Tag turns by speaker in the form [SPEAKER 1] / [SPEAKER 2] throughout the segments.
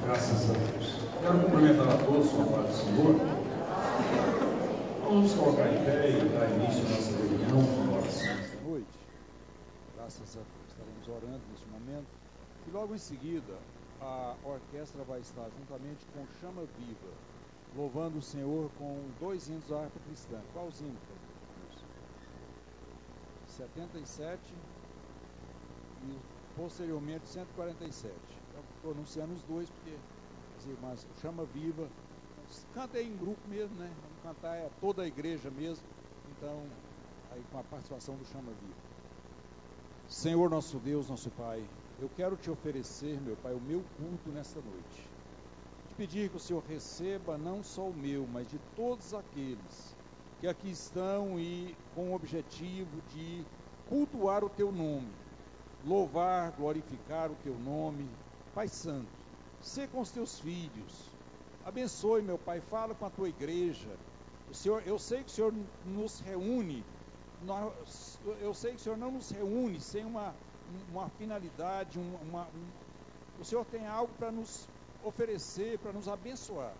[SPEAKER 1] Graças a Deus. Quero cumprimentar a todos com a paz do Senhor. Vamos nos colocar em pé e dar início à nossa reunião com oração esta noite. Graças a Deus. Estaremos orando neste momento. E logo em seguida, a orquestra vai estar juntamente com Chama Viva, louvando o Senhor com 2 hinos da harpa cristã. Qual os hinos? 77 e posteriormente 147. Estou anunciando os dois porque as irmãs Chama Viva, canta aí em grupo mesmo, né? Vamos cantar toda a igreja mesmo, então aí com a participação do Chama Viva. Senhor nosso Deus, nosso Pai, eu quero te oferecer, meu Pai, o meu culto nesta noite. Te pedir que o Senhor receba não só o meu, mas de todos aqueles que aqui estão e com o objetivo de cultuar o teu nome, louvar, glorificar o teu nome. Pai Santo, sê com os teus filhos, abençoe, meu Pai, fala com a tua igreja. O Senhor, eu sei que o Senhor nos reúne, eu sei que o Senhor não nos reúne sem uma finalidade, o Senhor tem algo para nos oferecer, para nos abençoar.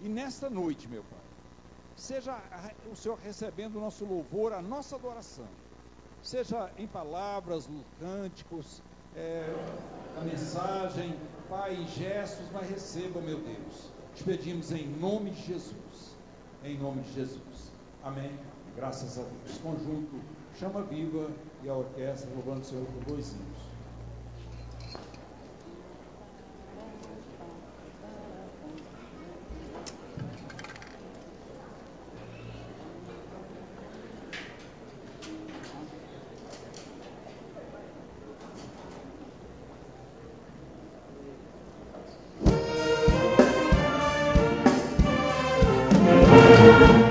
[SPEAKER 1] E nesta noite, meu Pai, seja o Senhor recebendo o nosso louvor, a nossa adoração, seja em palavras, cânticos, a mensagem, Pai, em gestos, mas receba, meu Deus. Te pedimos em nome de Jesus. Em nome de Jesus. Amém. Graças a Deus. Conjunto Chama Viva e a orquestra louvando o Senhor com 2 hinos.
[SPEAKER 2] Senhor é Senhor,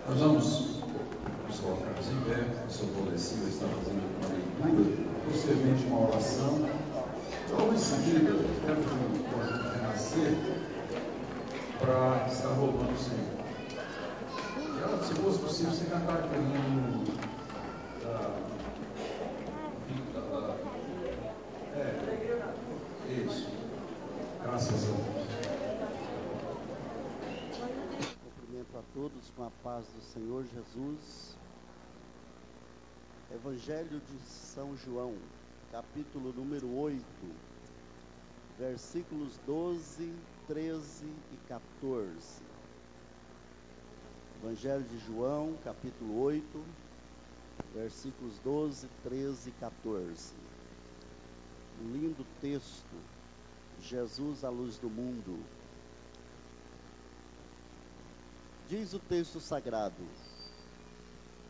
[SPEAKER 2] Nós vamos nos colocarmos em pé. O seu Paulo está fazendo uma leitura, posteriormente uma oração. Logo em seguida, quero que o conjunto renascer para estar louvando o Senhor. E, se fosse possível, você cantar aquele hino isso. Graças a Deus.
[SPEAKER 3] Cumprimento a todos com a paz do Senhor Jesus. Evangelho de São João, capítulo número 8, versículos 12, 13 e 14. Evangelho de João, capítulo 8, versículos 12, 13 e 14. Um lindo texto, Jesus, a luz do mundo. Diz o texto sagrado: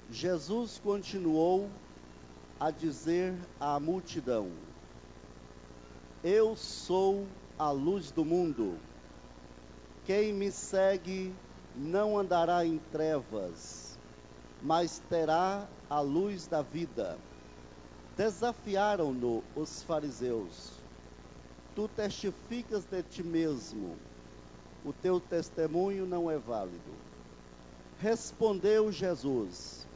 [SPEAKER 3] Jesus continuou a dizer à multidão: Eu sou a luz do mundo. Quem me segue não andará em trevas, mas terá a luz da vida. Desafiaram-no os fariseus: Tu testificas de ti mesmo, o teu testemunho não é válido. Respondeu Jesus: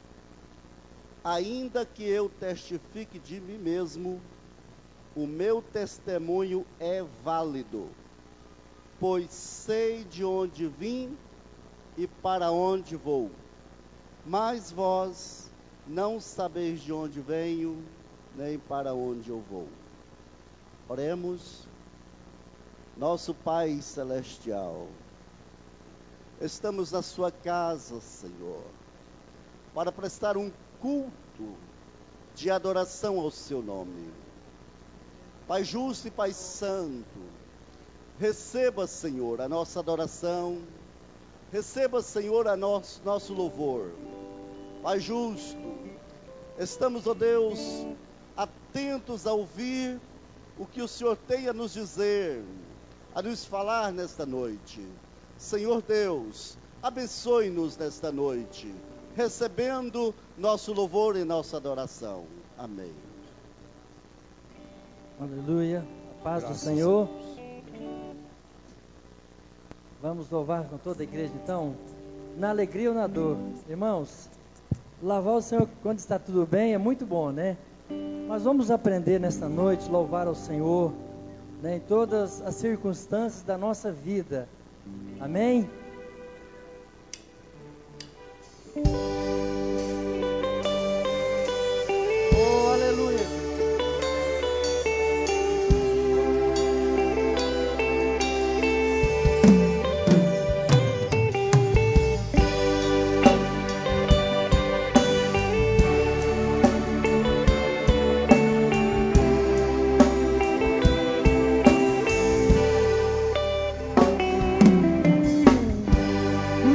[SPEAKER 3] Ainda que eu testifique de mim mesmo, o meu testemunho é válido, pois sei de onde vim e para onde vou. Mas vós não sabeis de onde venho, nem para onde eu vou. Oremos. Nosso Pai Celestial, estamos na sua casa, Senhor, para prestar um culto de adoração ao seu nome. Pai justo e Pai santo, receba, Senhor, a nossa adoração, receba, Senhor, a nosso louvor. Pai justo, estamos, ó Deus, atentos a ouvir o que o Senhor tem a nos dizer, a nos falar nesta noite. Senhor Deus, abençoe-nos nesta noite, recebendo nosso louvor e nossa adoração. Amém.
[SPEAKER 4] Aleluia, a paz
[SPEAKER 1] Graças
[SPEAKER 4] do Senhor. Vamos louvar com toda a igreja então, na alegria ou na dor. Irmãos, louvar o Senhor quando está tudo bem é muito bom, né? Mas vamos aprender nesta noite, louvar ao Senhor, né, em todas as circunstâncias da nossa vida. Amém? Oh, aleluia!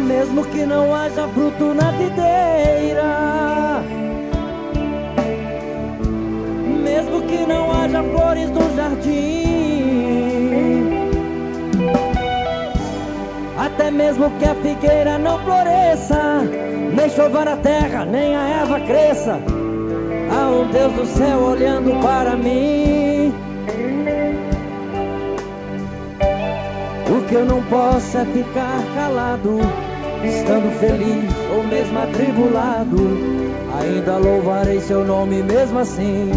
[SPEAKER 4] Mesmo que não haja fruto na videira, mesmo que não haja flores no jardim, até mesmo que a figueira não floresça, nem chova na terra, nem a erva cresça, há um Deus do céu olhando para mim. O que eu não posso é ficar calado, estando feliz ou mesmo atribulado, ainda louvarei seu nome mesmo assim.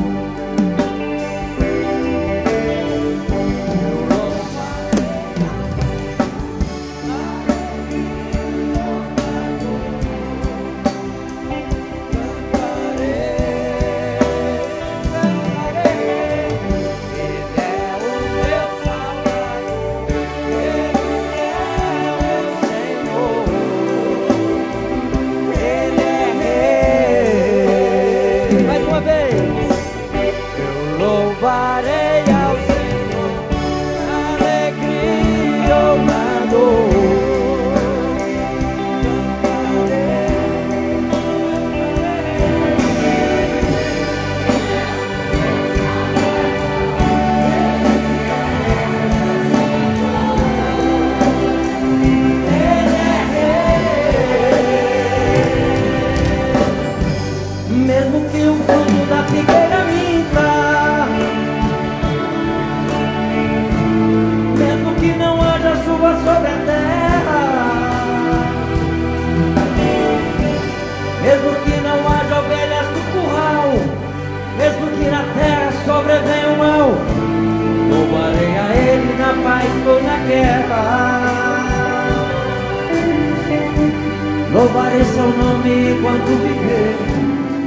[SPEAKER 4] Louvarei seu nome enquanto viver,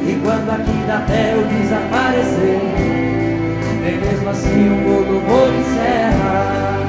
[SPEAKER 4] e quando aqui da terra eu desaparecer, nem mesmo assim o meu louvor encerra.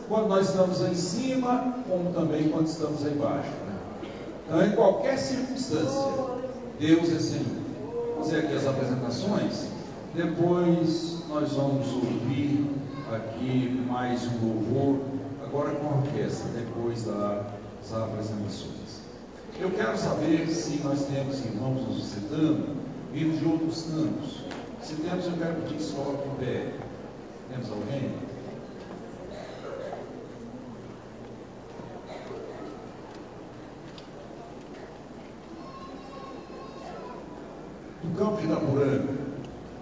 [SPEAKER 2] Quando nós estamos em cima, como também quando estamos embaixo, né? Então, em qualquer circunstância, Deus é Senhor. Vamos fazer aqui as apresentações. Depois nós vamos ouvir aqui mais um louvor, agora com a orquestra, depois das apresentações. Eu quero saber se nós temos irmãos nos visitando, vindo de outros campos. Se temos, eu quero pedir que se coloque em pé. Temos alguém? Do campo de Itaporanga,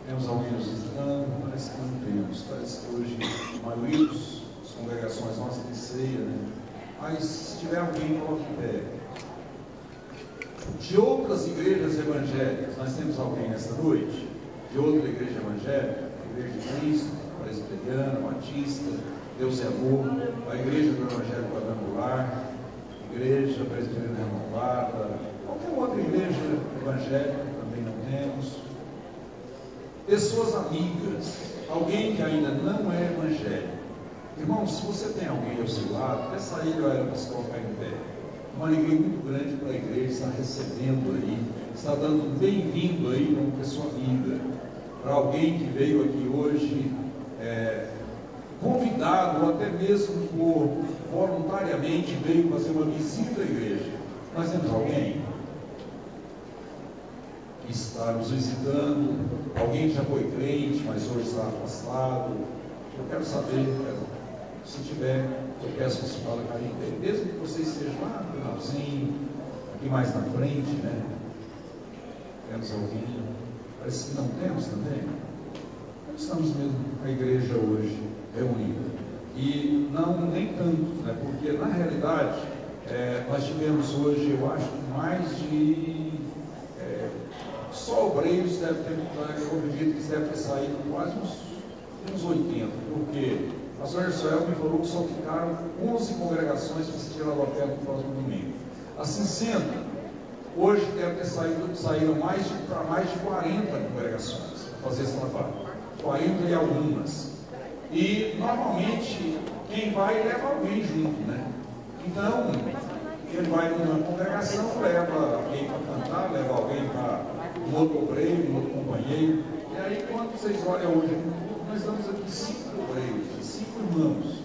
[SPEAKER 2] temos alguém nos visitando? Parece que não temos. Parece que hoje a maioria das congregações nossas de ceia, né? Mas se tiver alguém, coloque em pé. De outras igrejas evangélicas, nós temos alguém nesta noite? De outra igreja evangélica? A Igreja de Cristo, Presbiteriana, Batista, Deus é Amor, a Igreja do Evangelho Quadrangular, Igreja Presbiteriana Renovada, qualquer outra igreja evangélica também não temos. Pessoas amigas, alguém que ainda não é evangélico. Irmão, se você tem alguém ao seu lado, peça a ele ou ela para se colocar em pé. Uma alegria muito grande para a igreja estar recebendo aí, está dando um bem-vindo aí para uma pessoa amiga, para alguém que veio aqui hoje convidado, ou até mesmo voluntariamente veio fazer uma visita à igreja. Nós temos alguém que está nos visitando, alguém que já foi crente, mas hoje está afastado. Eu quero saber, se tiver, eu peço que você fale a carinho dele, mesmo que você esteja lá no finalzinho, aqui mais na frente, né? Temos alguém? Parece que não temos também. Nós estamos mesmo a igreja hoje reunida. E não nem tanto, né? Porque na realidade nós tivemos hoje, eu acho, mais de só obreiros deve ter, eu acredito que deve ter saído quase uns 80, porque a pastor Israel me falou que só ficaram 11 congregações para se tirar a oferta no próximo domingo. Assim sendo, hoje deve ter saíram para mais de 40 congregações para fazer esse trabalho, 40 e algumas. E normalmente quem vai leva alguém junto, né? Então, ele vai numa congregação, leva alguém para cantar, leva alguém para um outro obreiro, um outro companheiro. E aí, quando vocês olham hoje no culto, nós estamos aqui 5 obreiros, 5 irmãos.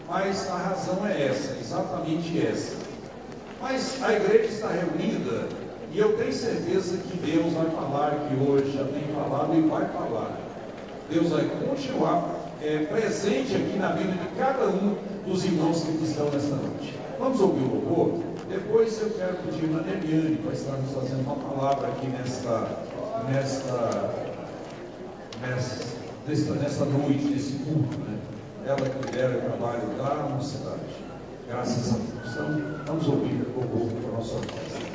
[SPEAKER 2] Mas a razão é essa, exatamente essa. Mas a igreja está reunida e eu tenho certeza que Deus vai falar, que hoje já tem falado e vai falar. Deus vai continuar presente aqui na vida de cada um dos irmãos que estão nesta noite. Vamos ouvir o louvor? Depois eu quero pedir a Neliane para estar nos fazendo uma palavra aqui nesta noite, nesse culto, né? Ela que lidera o trabalho lá na cidade. Graças a Deus. Então, vamos ouvir o louvor para a nossa orquestra.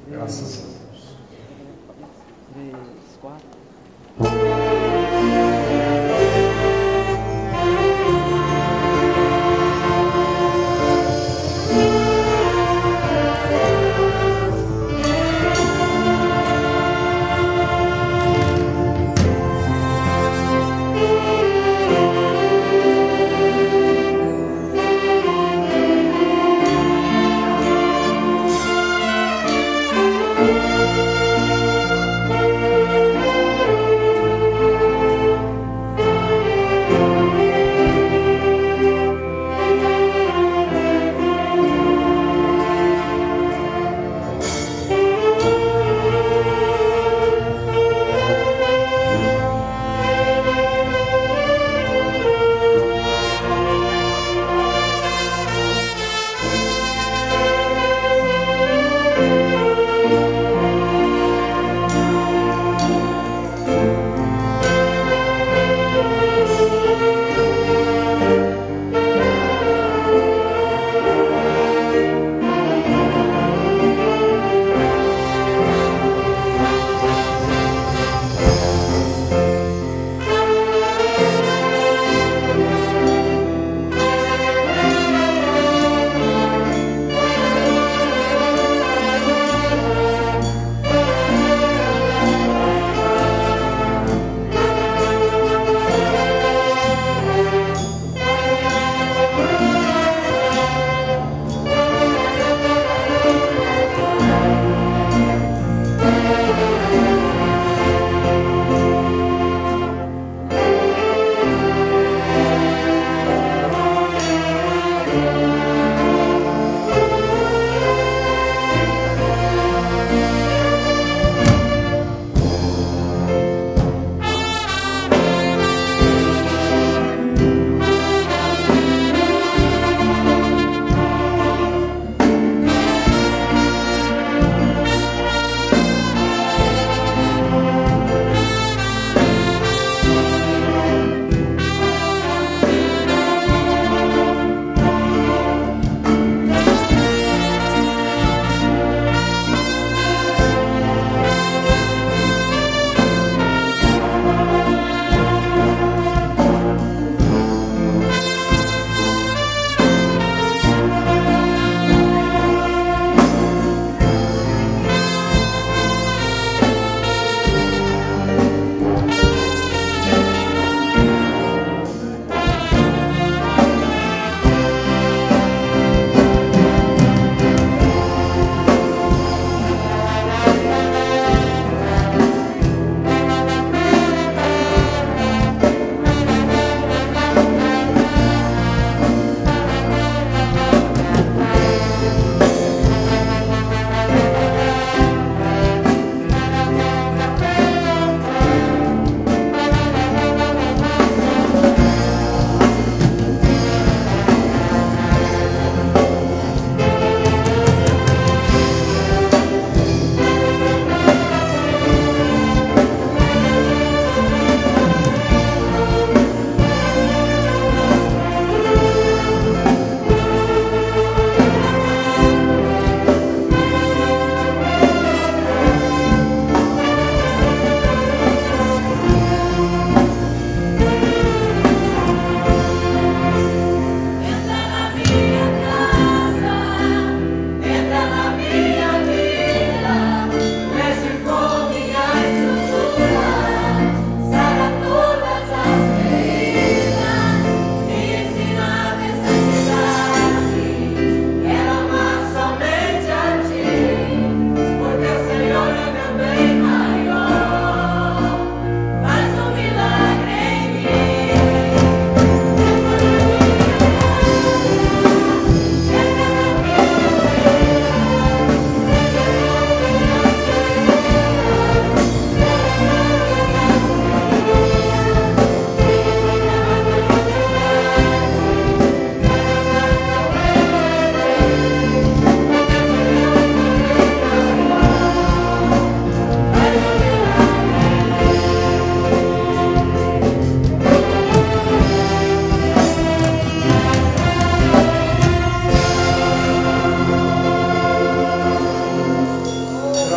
[SPEAKER 2] Graças a Deus.
[SPEAKER 4] 3, 4.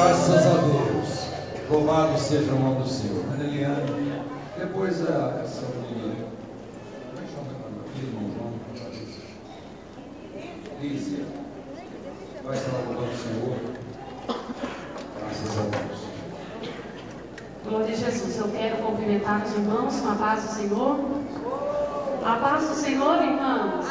[SPEAKER 2] Graças a Deus. Louvado seja o nome do Senhor. Ana Eliane, depois essa menina. Como é que chama aqui, irmão João? Lícia. Vai estar louvando o Senhor. Graças a Deus.
[SPEAKER 5] Glória a Jesus. Eu quero cumprimentar os irmãos com a paz do Senhor. A paz do Senhor, irmãos.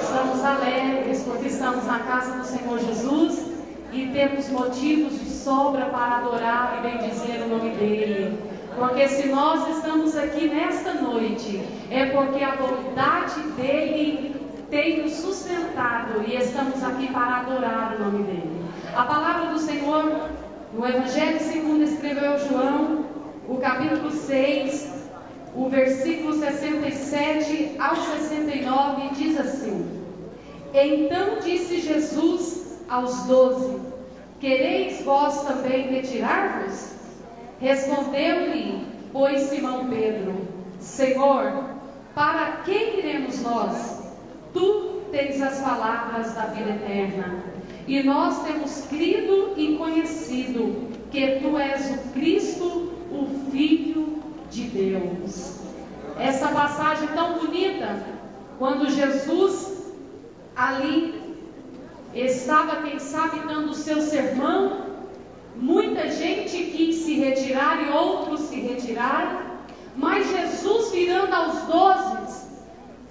[SPEAKER 5] Estamos alegres porque estamos na casa do Senhor Jesus e temos motivos de sobra para adorar e bendizer o nome dele. Porque se nós estamos aqui nesta noite, é porque a bondade dele tem nos sustentado e estamos aqui para adorar o nome dele. A palavra do Senhor, no Evangelho segundo escreveu João, o capítulo 6, o versículo 67 ao 69, diz assim: Então disse Jesus aos 12: Quereis vós também retirar-vos? Respondeu-lhe, pois, Simão Pedro: Senhor, para quem iremos nós? Tu tens as palavras da vida eterna, e nós temos crido e conhecido que tu és o Cristo, o Filho de Deus. Essa passagem tão bonita, quando Jesus ali estava, quem sabe, dando o seu sermão, muita gente quis se retirar e outros se retiraram, mas Jesus, virando aos 12,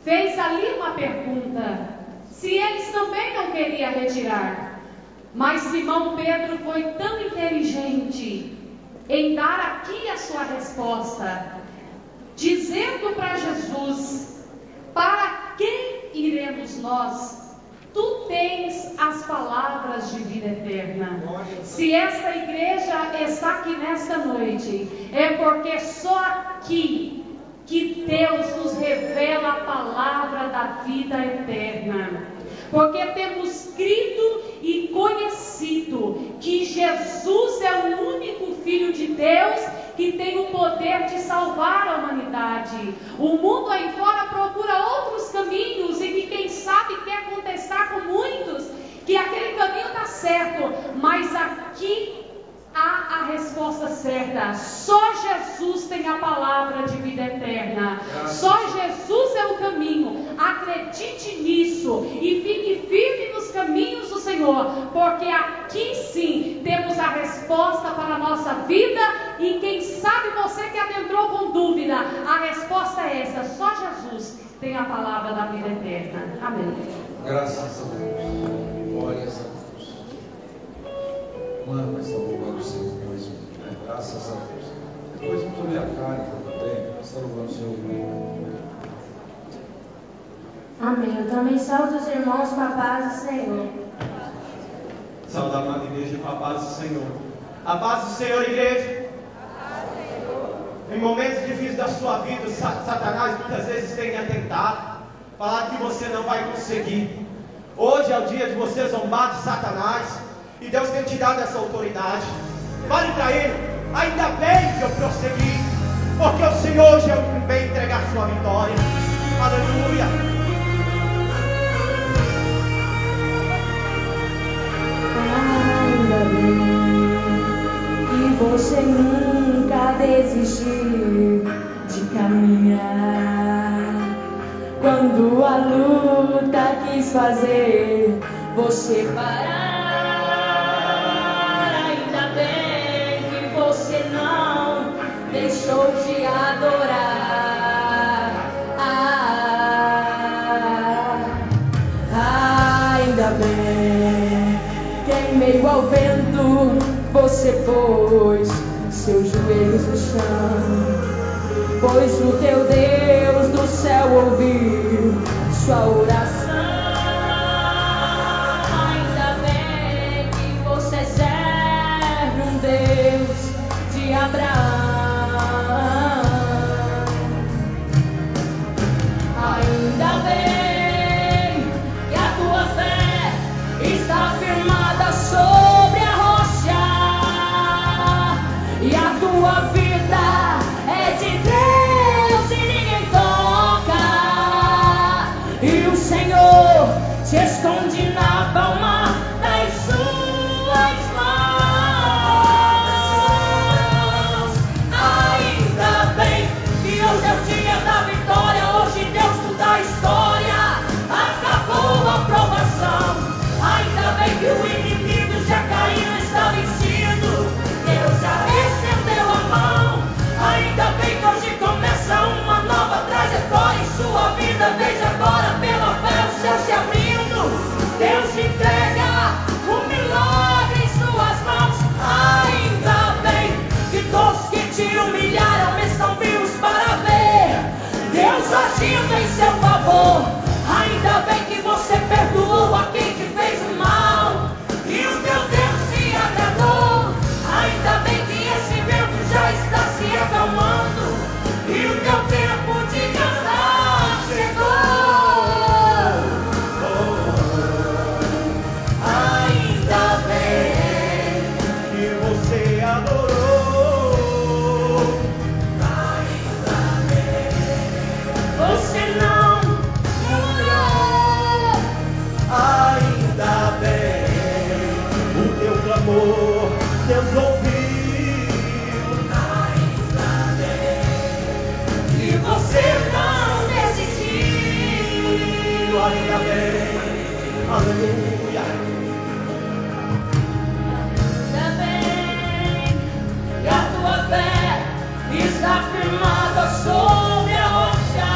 [SPEAKER 5] fez ali uma pergunta, se eles também não queriam retirar. Mas Simão Pedro foi tão inteligente em dar aqui a sua resposta, dizendo para Jesus: para quem iremos nós? Tu tens as palavras de vida eterna. Se esta igreja está aqui nesta noite, é porque só aqui que Deus nos revela a palavra da vida eterna. Porque temos crido e conhecido que Jesus é o único Filho de Deus que tem o poder de salvar a humanidade. O mundo aí fora procura outros caminhos e que, quem sabe, quer contestar com muitos que aquele caminho está certo, mas aqui há a resposta certa. Só Jesus tem a palavra de vida eterna. Só Jesus é o caminho. Acredite nisso e fique firme nos caminhos do Senhor, porque aqui sim temos a resposta para a nossa vida. E quem sabe você que adentrou com dúvida, a resposta é essa: só Jesus tem a palavra da vida eterna. Amém.
[SPEAKER 2] Graças a Deus. Glórias a Deus. Mano, está louvando o Senhor mais um, né? Graças a Deus. Depois vamos ver a Karen também. Está louvando o Senhor.
[SPEAKER 6] Amém. Eu também saúdo os irmãos com a paz do Senhor.
[SPEAKER 7] Saúde a amada igreja com a paz do Senhor. A paz do Senhor, igreja. Em momentos difíceis da sua vida, Satanás muitas vezes tem atentado, falar que você não vai conseguir. Hoje é o dia de você zombar de Satanás, e Deus tem te dado essa autoridade. Fale para ele: ainda bem que eu prossegui, porque o Senhor já vem entregar sua vitória. Aleluia.
[SPEAKER 6] Ainda bem que você nunca desistiu de caminhar. Quando a luta quis fazer você parar, ainda bem que você não deixou de adorar. Ainda bem que em meio ao vento você pôs seus joelhos no chão, pois o teu Deus do céu ouviu sua oração. Ainda bem que você serve um Deus de Abraão. Ainda bem que a tua fé está firmada sobre a rocha, e a tua vida é de Deus e ninguém toca, e o Senhor
[SPEAKER 7] você adorou.
[SPEAKER 6] Ainda bem, você não mudou.
[SPEAKER 7] Ainda bem, o teu clamor Deus ouviu.
[SPEAKER 6] Ainda bem, que você não desistiu.
[SPEAKER 7] Ainda bem, aleluia.
[SPEAKER 6] Ainda bem que a tua fé está firmada sobre a rocha,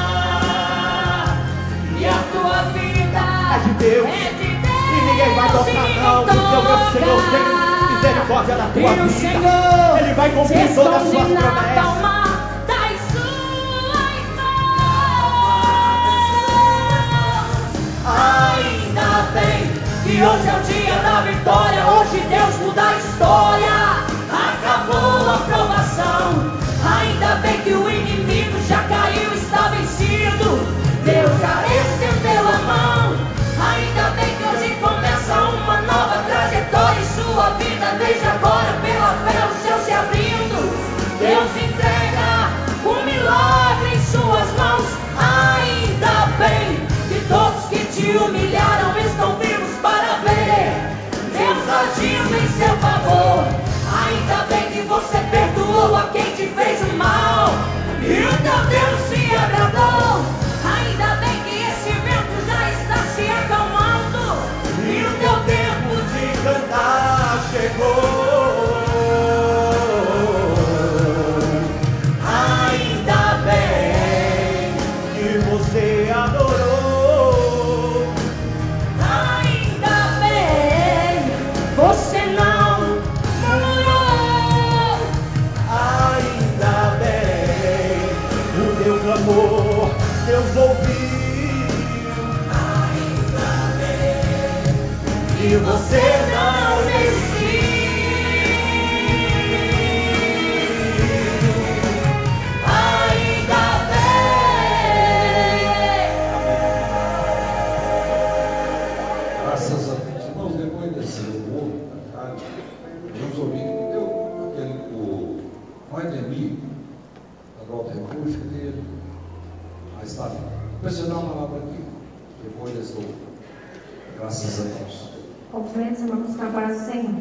[SPEAKER 6] e a tua vida
[SPEAKER 7] É de Deus.
[SPEAKER 6] é de Deus.
[SPEAKER 7] E ninguém vai tocar não, porque o meu Senhor tem misericórdia da tua vida. Ele vai cumprir todas as suas promessas.
[SPEAKER 6] Ainda bem que hoje é o dia da vitória. Hoje Deus muda a história. Acabou a provação. Ainda bem que o inimigo já caiu, está vencido. Deus já estendeu a mão. Ainda bem que hoje começa uma nova trajetória em sua vida. Desde agora, pela fé, o céu se abrindo. Deus entrega um milagre em suas mãos. Ainda bem que todos que te humilharam estão vivos para ver Deus agindo em seu favor. Ainda bem que você perdoou a quem te fez o mal, e o teu Deus se agradou. Ainda bem que esse vento já está se acalmando, e o teu tempo
[SPEAKER 7] De cantar chegou.
[SPEAKER 6] ainda bem.
[SPEAKER 7] Que você adorou.
[SPEAKER 6] Ainda bem, você não mudou.
[SPEAKER 7] Ainda bem, o teu clamor Deus ouviu.
[SPEAKER 6] Ainda bem,
[SPEAKER 7] E você
[SPEAKER 6] não desistiu. Ainda bem.
[SPEAKER 2] Graças a Deus. Irmãos, depois desse louvor, vamos ouvir que deu o Ademir, da Volta Refúgio, dele. Mas está bem. Depois você dá uma palavra aqui, depois desse louvor. Graças a Deus.
[SPEAKER 8] Conferência, vamos buscar a paz do Senhor.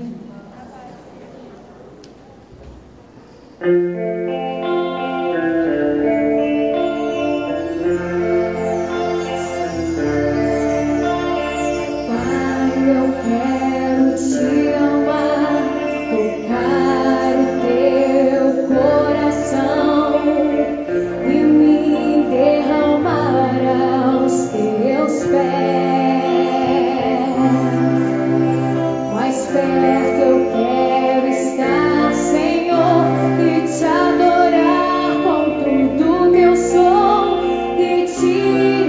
[SPEAKER 8] Pai, eu quero te amar, tocar o teu coração e me derramar aos teus pés. Mais perto eu quero estar, Senhor, e te adorar com tudo que eu sou e te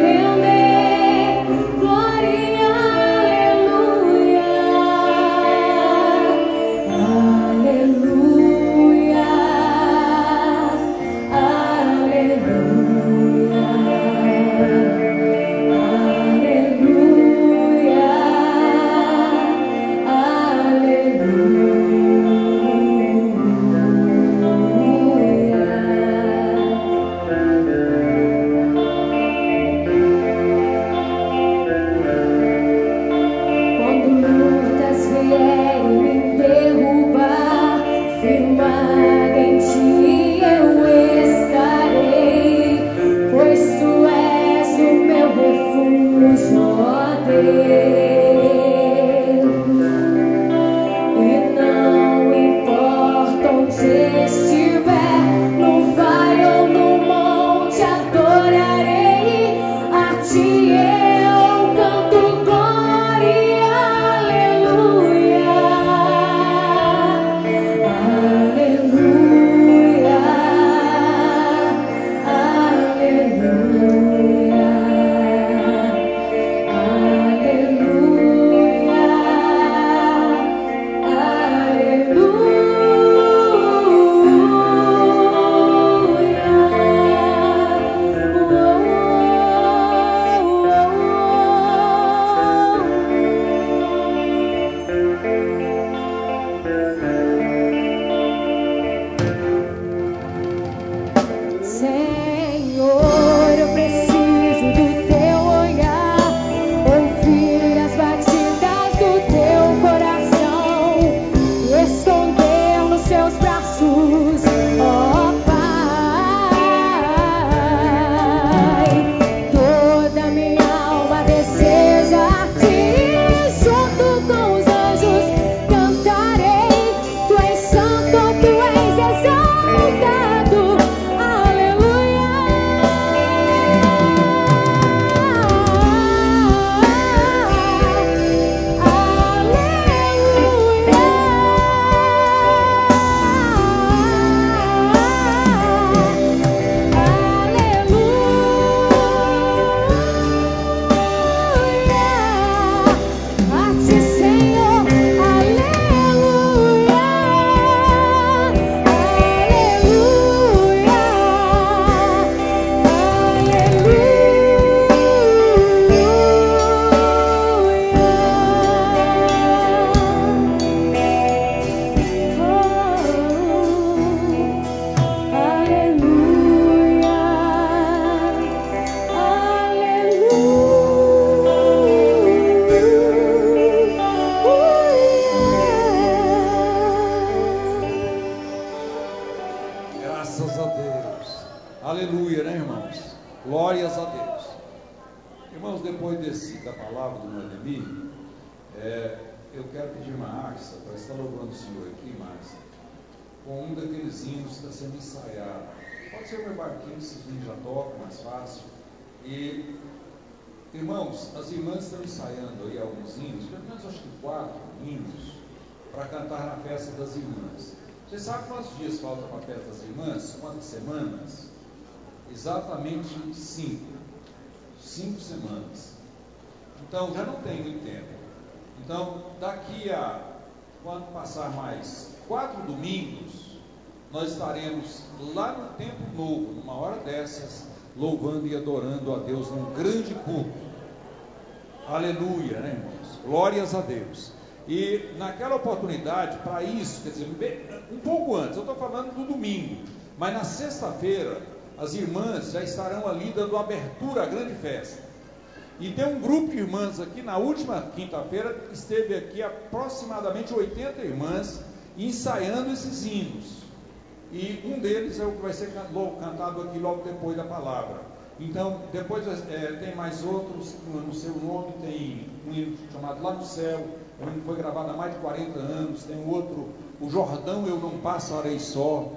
[SPEAKER 8] render glória, aleluia, aleluia, quando lutas vierem me derrubar, firmada em ti eu estarei, pois tu és o meu refúgio, ó Deus. E não importa onde estiver, no vale ou no monte, adorarei a ti. Eu canto glória, aleluia, aleluia, aleluia, aleluia.
[SPEAKER 2] Aleluia, né, irmãos? Glórias a Deus. Irmãos, depois da palavra do Ademir, eu quero pedir Márcia para estar louvando o Senhor aqui, Márcia, com um daqueles hinos que está sendo ensaiado. Pode ser o meu barquinho, esses hinos já tocam, mais fácil. E, irmãos, as irmãs estão ensaiando aí alguns hinos, pelo menos acho que 4 hinos, para cantar na festa das irmãs. Você sabe quantos dias falta para a festa das irmãs? Quantas semanas? Exatamente 5 semanas. Então já não tem muito tempo. Então daqui a, quando passar mais 4 domingos, nós estaremos lá no Templo Novo, numa hora dessas, louvando e adorando a Deus num grande culto. Aleluia, né, irmãos? Glórias a Deus. E naquela oportunidade, para isso, quer dizer, um pouco antes, eu estou falando do domingo, mas na sexta-feira as irmãs já estarão ali dando abertura à grande festa. E tem um grupo de irmãs aqui, na última quinta-feira, esteve aqui aproximadamente 80 irmãs ensaiando esses hinos. E um deles é o que vai ser cantado aqui logo depois da palavra. Então, depois tem mais outros, no seu nome tem um hino chamado Lá no Céu, um hino que foi gravado há mais de 40 anos, tem um outro, O Jordão Eu Não Passarei Só.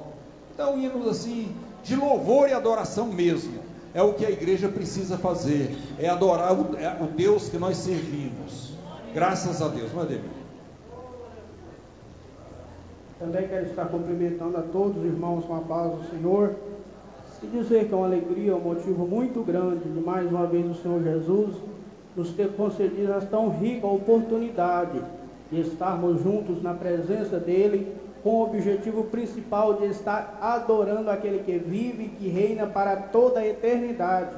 [SPEAKER 2] Então, hinos assim, de louvor e adoração mesmo, é o que a igreja precisa fazer, é adorar o Deus que nós servimos. Graças a Deus, meu Deus.
[SPEAKER 9] Também quero estar cumprimentando a todos os irmãos com a paz do Senhor e dizer que é uma alegria, um motivo muito grande de mais uma vez o Senhor Jesus nos ter concedido essa tão rica oportunidade de estarmos juntos na presença dEle, com o objetivo principal de estar adorando aquele que vive e que reina para toda a eternidade.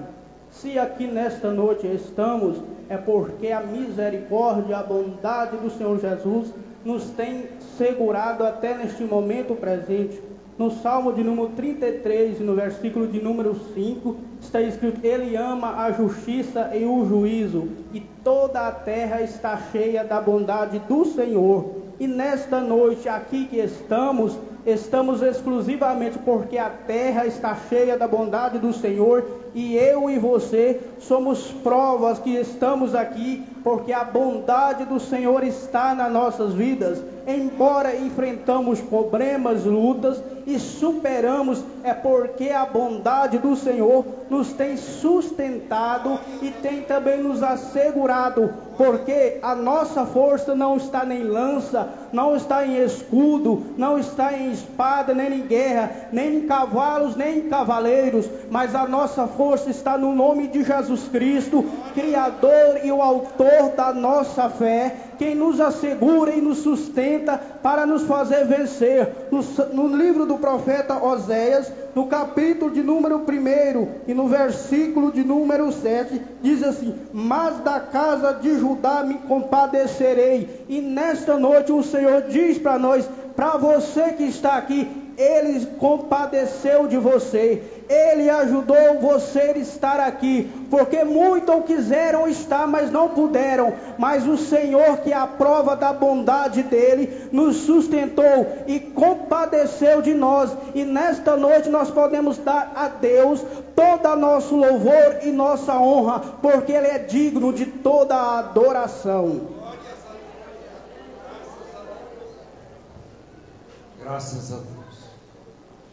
[SPEAKER 9] Se aqui nesta noite estamos, é porque a misericórdia, a bondade do Senhor Jesus nos tem segurado até neste momento presente. No Salmo de número 33, no versículo de número 5, está escrito: Ele ama a justiça e o juízo, e toda a terra está cheia da bondade do Senhor. E nesta noite aqui que estamos exclusivamente porque a terra está cheia da bondade do Senhor, e eu e você somos provas que estamos aqui porque a bondade do Senhor está nas nossas vidas. Embora enfrentamos problemas, lutas e superamos, é porque a bondade do Senhor nos tem sustentado e tem também nos assegurado, porque a nossa força não está em lança, não está em escudo, não está em espada, nem em guerra, nem em cavalos, nem em cavaleiros, mas a nossa força está no nome de Jesus Cristo, Criador e o autor da nossa fé, quem nos assegura e nos sustenta para nos fazer vencer. No livro do profeta Oséias, no capítulo de número 1 e no versículo de número 7, diz assim: mas da casa de Judá me compadecerei. E nesta noite o Senhor diz para nós, para você que está aqui, Ele compadeceu de você, Ele ajudou você a estar aqui, porque muitos quiseram estar, mas não puderam, mas o Senhor, que é a prova da bondade dEle, nos sustentou e compadeceu de nós, e nesta noite nós podemos dar a Deus todo nosso louvor e nossa honra, porque Ele é digno de toda a adoração.
[SPEAKER 2] Graças a Deus.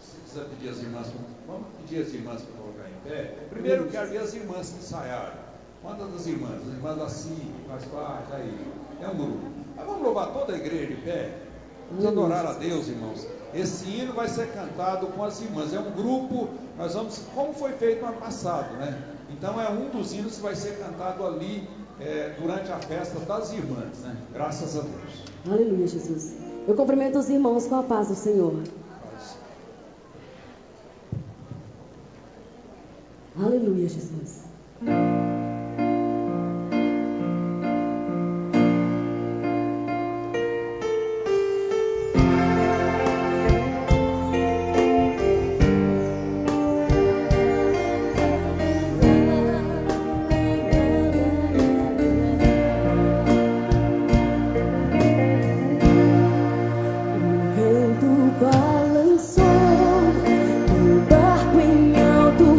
[SPEAKER 2] Se quiser pedir as irmãs, vamos pedir as irmãs para colocar em pé. Primeiro eu quero ver as irmãs que ensaiaram. Quantas das irmãs? As irmãs da CIB, faz parte, aí. É um grupo. Mas vamos louvar toda a igreja de pé. Vamos adorar a Deus, irmãos. Esse hino vai ser cantado com as irmãs. É um grupo, nós vamos, como foi feito no ano passado, né? Então é um dos hinos que vai ser cantado ali durante a festa das irmãs, né? Graças a Deus.
[SPEAKER 8] Aleluia, Jesus. Eu cumprimento os irmãos com a paz do Senhor. Aleluia, Jesus.
[SPEAKER 6] O vento balançou, o barco em alto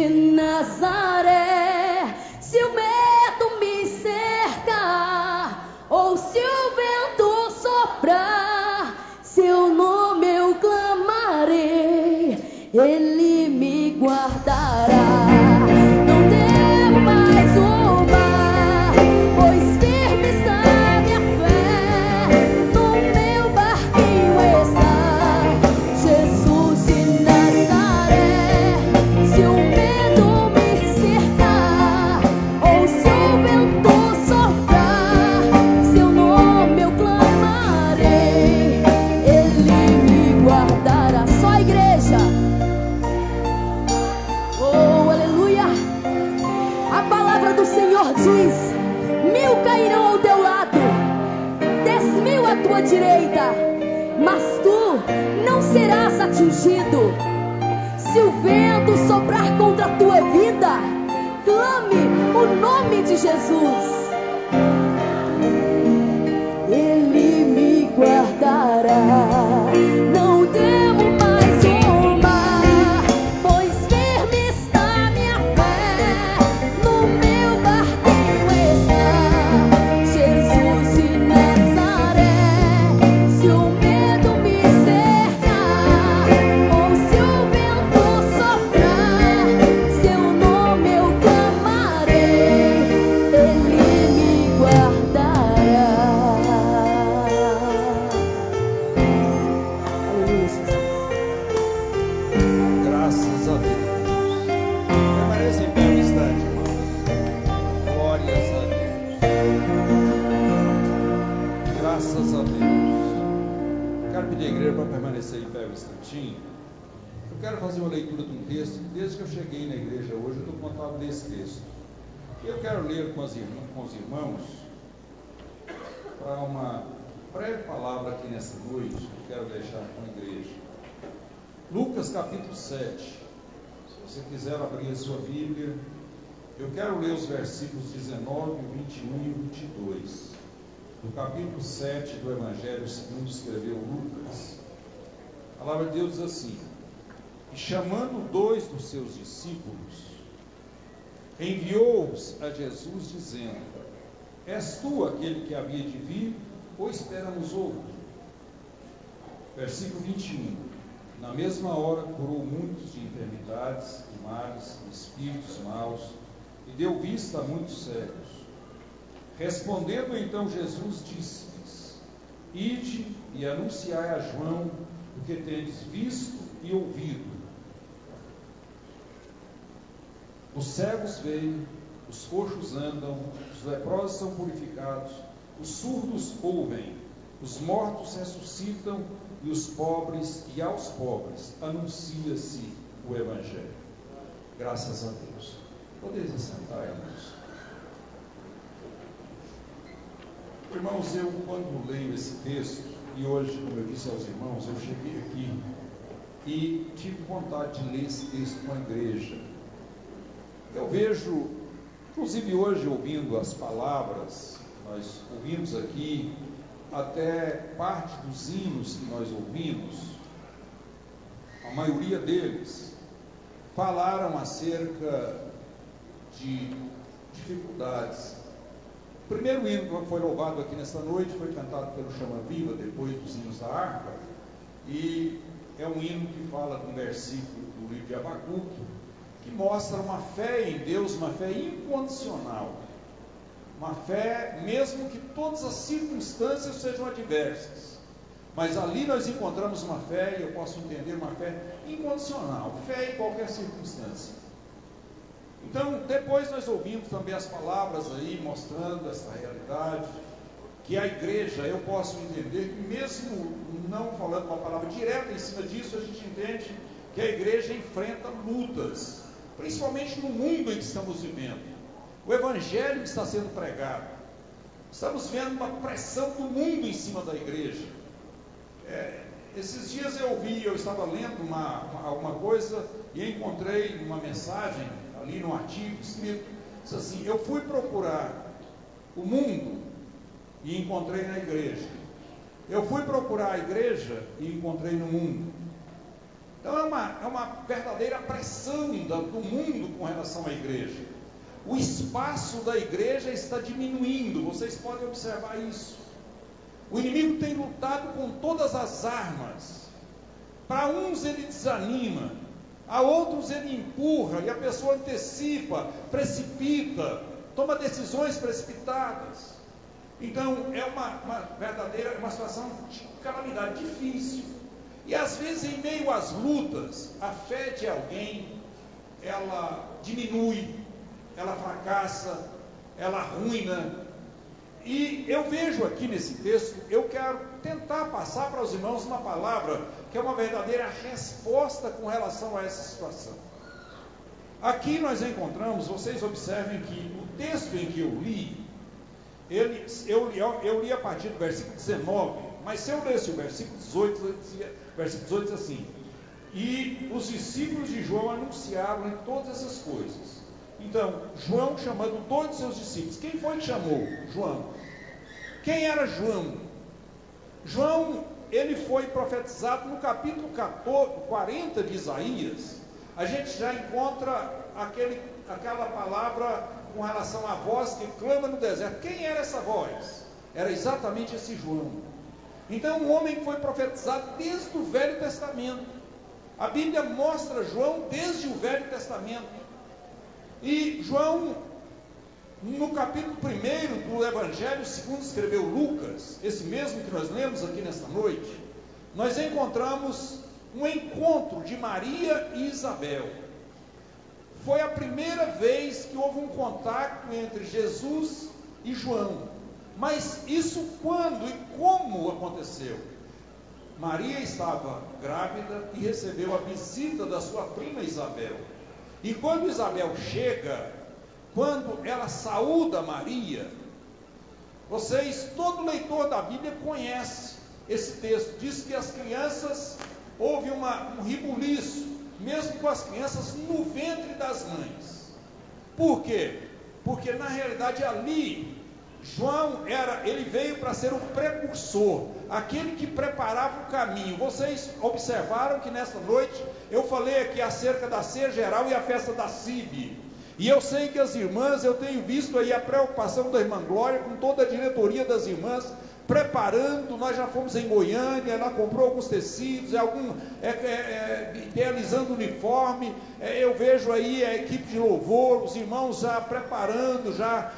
[SPEAKER 8] de Nazaré, se o medo me cercar, ou se o vento soprar, seu nome eu clamarei, Ele me guardará. Não temo mais o mar, pois firme está minha fé, no meu barquinho está Jesus de Nazaré. Se o medo me cercar, ou se o vento soprar, seu nome eu clamarei, Ele me guardará. Só a igreja. Oh, aleluia. A palavra do Senhor diz: 1000 cairão ao teu lado, 10.000 à tua direita, mas tu não serás atingido. Se o vento soprar contra a tua vida, clame o nome de Jesus. Ele me guardará. Não temo mais o mar, pois firme está minha fé, no meu barquinho está Jesus de Nazaré. Se o medo me cercar, ou se o vento soprar, seu nome eu clamarei, Ele me guardará. Aleluia, Jesus.
[SPEAKER 1] Graças a Deus. Permaneça em pé um instante, irmãos. Glórias a Deus. Graças a Deus. Quero pedir à igreja para permanecer em pé um instantinho. Eu quero fazer uma leitura de um texto. Desde que eu cheguei na igreja hoje, eu estou com vontade desse texto. E eu quero ler com os irmãos para uma breve palavra aqui nessa noite que eu quero deixar com a igreja. Lucas capítulo 7. Se você quiser abrir a sua Bíblia, eu quero ler os versículos 19, 21 e 22 do capítulo 7 do Evangelho segundo escreveu Lucas. A palavra de Deus diz assim: e chamando 2 dos seus discípulos, enviou-os a Jesus dizendo: és tu aquele que havia de vir, ou esperamos outro? Versículo 21. Na mesma hora curou muitos de enfermidades, de males, de espíritos maus, e deu vista a muitos cegos. Respondendo então Jesus disse-lhes: ide e anunciai a João o que tendes visto e ouvido. Os cegos veem, os coxos andam, os leprosos são purificados, os surdos ouvem, os mortos ressuscitam, e os pobres, e aos pobres anuncia-se o Evangelho. Graças a Deus. Podeis assentar, irmãos. Irmãos, eu quando leio esse texto, e hoje, como eu disse aos irmãos, eu cheguei aqui e tive vontade de ler esse texto com a igreja. Eu vejo, inclusive hoje ouvindo as palavras, nós ouvimos aqui, até parte dos hinos que nós ouvimos, a maioria deles falaram acerca de dificuldades. O primeiro hino que foi louvado aqui nesta noite foi cantado pelo Chama Viva, depois dos hinos da harpa, e é um hino que fala de um versículo do livro de Abacuque, que mostra uma fé em Deus, uma fé incondicional, uma fé mesmo que todas as circunstâncias sejam adversas, mas ali nós encontramos uma fé, e eu posso entender uma fé incondicional, fé em qualquer circunstância. Então, depois nós ouvimos também as palavras aí, mostrando essa realidade, que a igreja, eu posso entender que mesmo não falando uma palavra direta em cima disso, a gente entende que a igreja enfrenta lutas, principalmente no mundo em que estamos vivendo. O Evangelho que está sendo pregado, estamos vendo uma pressão do mundo em cima da igreja. Esses dias eu estava lendo alguma coisa e encontrei uma mensagem ali no artigo escrito, diz assim: eu fui procurar o mundo e encontrei na igreja. Eu fui procurar a igreja e encontrei no mundo.
[SPEAKER 2] Então é uma verdadeira pressão do mundo com relação à igreja. O espaço da igreja está diminuindo, vocês podem observar isso. O inimigo tem lutado com todas as armas. Para uns ele desanima, a outros ele empurra, e a pessoa antecipa, precipita, toma decisões precipitadas. Então é uma situação de calamidade difícil. E às vezes, em meio às lutas, a fé de alguém, ela diminui, ela fracassa, ela arruina. E eu vejo aqui nesse texto, eu quero tentar passar para os irmãos uma palavra que é uma verdadeira resposta com relação a essa situação. Aqui nós encontramos, vocês observem que o texto em que eu li, eu li a partir do versículo 19, mas se eu lesse o versículo 18, versículo 18 diz assim: e os discípulos de João anunciaram em todas essas coisas. Então, João chamando todos os seus discípulos. Quem foi que chamou? João. Quem era João? João, ele foi profetizado no capítulo 40 de Isaías. A gente já encontra aquela palavra com relação à voz que clama no deserto. Quem era essa voz? Era exatamente esse João. Então, um homem que foi profetizado desde o Velho Testamento. A Bíblia mostra João desde o Velho Testamento. E João, no capítulo 1 do Evangelho, segundo escreveu Lucas, esse mesmo que nós lemos aqui nesta noite, nós encontramos um encontro de Maria e Isabel. Foi a primeira vez que houve um contato entre Jesus e João. Mas isso quando e como aconteceu? Maria estava grávida e recebeu a visita da sua prima Isabel. E quando Isabel chega, quando ela saúda Maria, todo leitor da Bíblia conhece esse texto. Diz que as crianças, houve um rebuliço, mesmo com as crianças no ventre das mães. Por quê? Porque na realidade ali, João ele veio para ser o precursor, aquele que preparava o caminho. Vocês observaram que nesta noite eu falei aqui acerca da ceia geral e a festa da CIB. E eu sei que as irmãs, eu tenho visto aí a preocupação da irmã Glória com toda a diretoria das irmãs, preparando. Nós já fomos em Goiânia, ela comprou alguns tecidos, idealizando o uniforme. Eu vejo aí a equipe de louvor, os irmãos já preparando, já